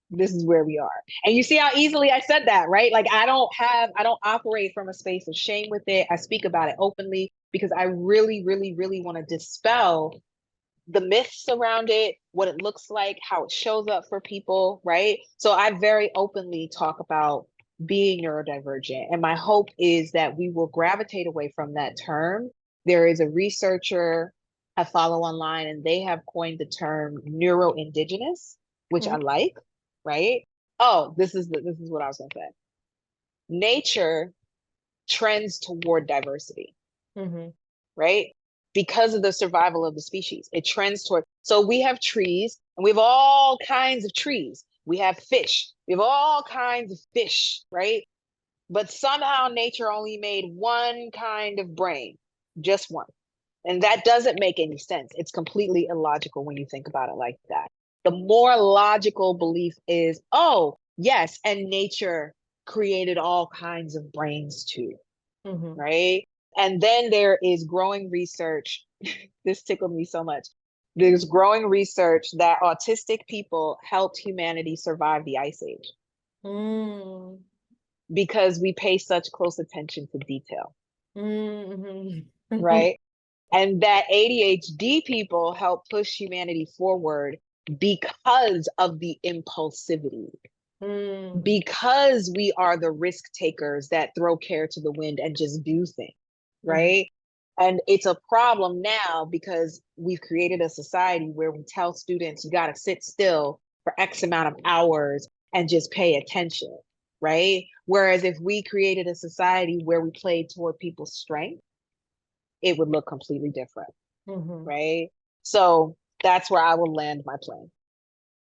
this is where we are. And you see how easily I said that, right? Like I don't operate from a space of shame with it. I speak about it openly because I really, really, really want to dispel the myths around it, what it looks like, how it shows up for people, right? So I very openly talk about being neurodivergent. And my hope is that we will gravitate away from that term. There is a researcher I follow online, and they have coined the term neuroindigenous, which I like, right? Oh, this is what I was gonna say. Nature trends toward diversity, right? Because of the survival of the species. It trends toward, so we have trees and we have all kinds of trees. We have fish, we have all kinds of fish, right? But somehow nature only made one kind of brain, just one. And that doesn't make any sense. It's completely illogical when you think about it like that. The more logical belief is, oh, yes, and nature created all kinds of brains too, right? And then there is growing research. This tickled me so much. There's growing research that autistic people helped humanity survive the Ice Age because we pay such close attention to detail, right? And that ADHD people help push humanity forward because of the impulsivity, because we are the risk takers that throw care to the wind and just do things, right? And it's a problem now because we've created a society where we tell students you got to sit still for X amount of hours and just pay attention, right? Whereas if we created a society where we played toward people's strength, it would look completely different, right? So that's where I will land my plane.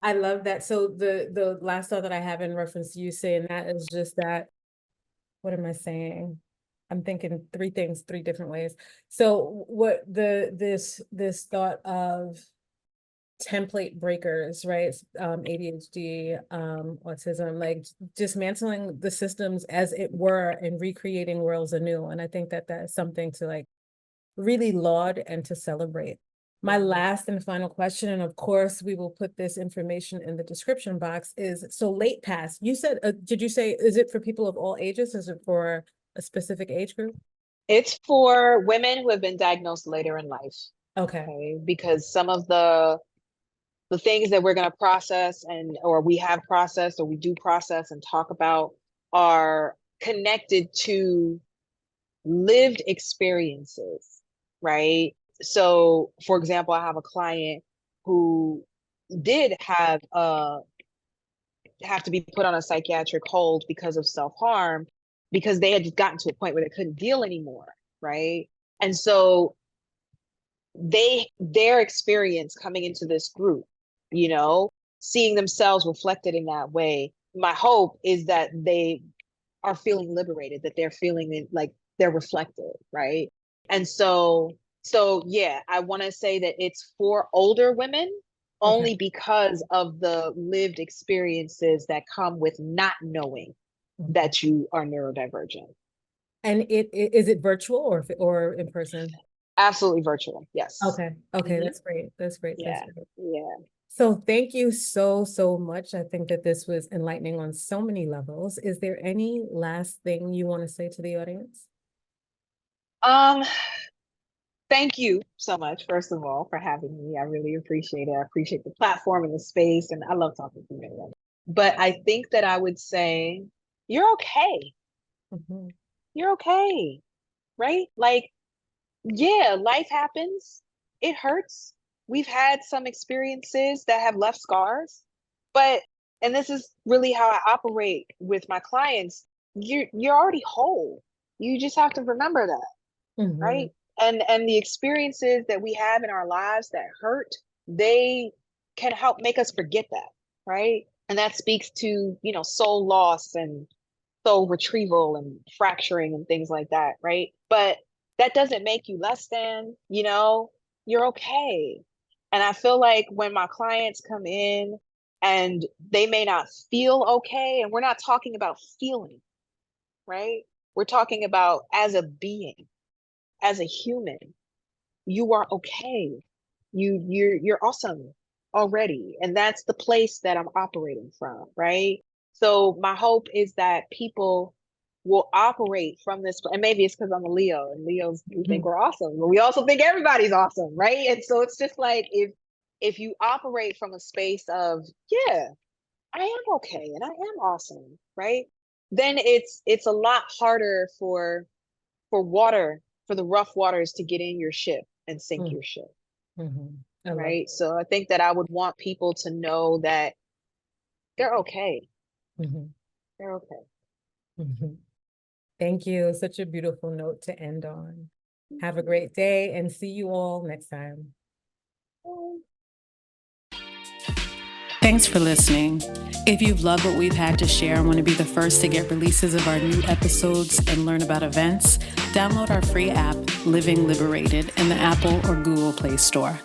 I love that. So the last thought that I have in reference to you saying that is just that, what am I saying? I'm thinking three things, three different ways. So what this thought of template breakers, right? ADHD, autism, like dismantling the systems as it were and recreating worlds anew. And I think that that's something to like really laud and to celebrate. My last and final question, and of course we will put this information in the description box, is so late pass. You said, did you say, is it for people of all ages? Is it for a specific age group? It's for women who have been diagnosed later in life. Okay. Because some of the things that we're going to process or we have processed or we do process and talk about are connected to lived experiences, right? So, for example, I have a client who did have to be put on a psychiatric hold because of self-harm, because they had just gotten to a point where they couldn't deal anymore, right? And so their experience coming into this group, seeing themselves reflected in that way, my hope is that they are feeling liberated, that they're feeling like they're reflected, right? And so yeah, I want to say that it's for older women only because of the lived experiences that come with not knowing that you are neurodivergent. And is it virtual or in person? Absolutely virtual. Yes. Okay. That's great. That's great. Yeah. That's great. Yeah. So thank you so, so much. I think that this was enlightening on so many levels. Is there any last thing you want to say to the audience? Um, Thank you so much, first of all, for having me. I really appreciate it. I appreciate the platform and the space, and I love talking to you anyway. But I think that I would say, you're okay. Mhm. You're okay, right? Like, yeah, life happens. It hurts. We've had some experiences that have left scars, but and this is really how I operate with my clients. You're already whole. You just have to remember that, right? Mhm. And the experiences that we have in our lives that hurt, they can help make us forget that, right? And that speaks to, soul loss and soul retrieval and fracturing and things like that, right? But that doesn't make you less than, you're okay. And I feel like when my clients come in and they may not feel okay, and we're not talking about feeling, right? We're talking about as a being, as a human, you are okay. You're awesome already. And that's the place that I'm operating from, right? So my hope is that people will operate from this, and maybe it's because I'm a Leo, and Leos, we think we're awesome, but we also think everybody's awesome, right? And so it's just like, if you operate from a space of, yeah, I am okay and I am awesome, right? Then it's a lot harder for the rough waters to get in your ship and sink Mhm. your ship, Mhm. I love right? So I think that I would want people to know that they're okay. it. Mhm. They're okay. Mhm. Thank you. Such a beautiful note to end on. Have a Mhm. great day and see you all next time. Thanks for listening. If you've loved what we've had to share and want to be the first to get releases of our new episodes and learn about events, download our free app, Living Liberated, in the Apple or Google Play Store.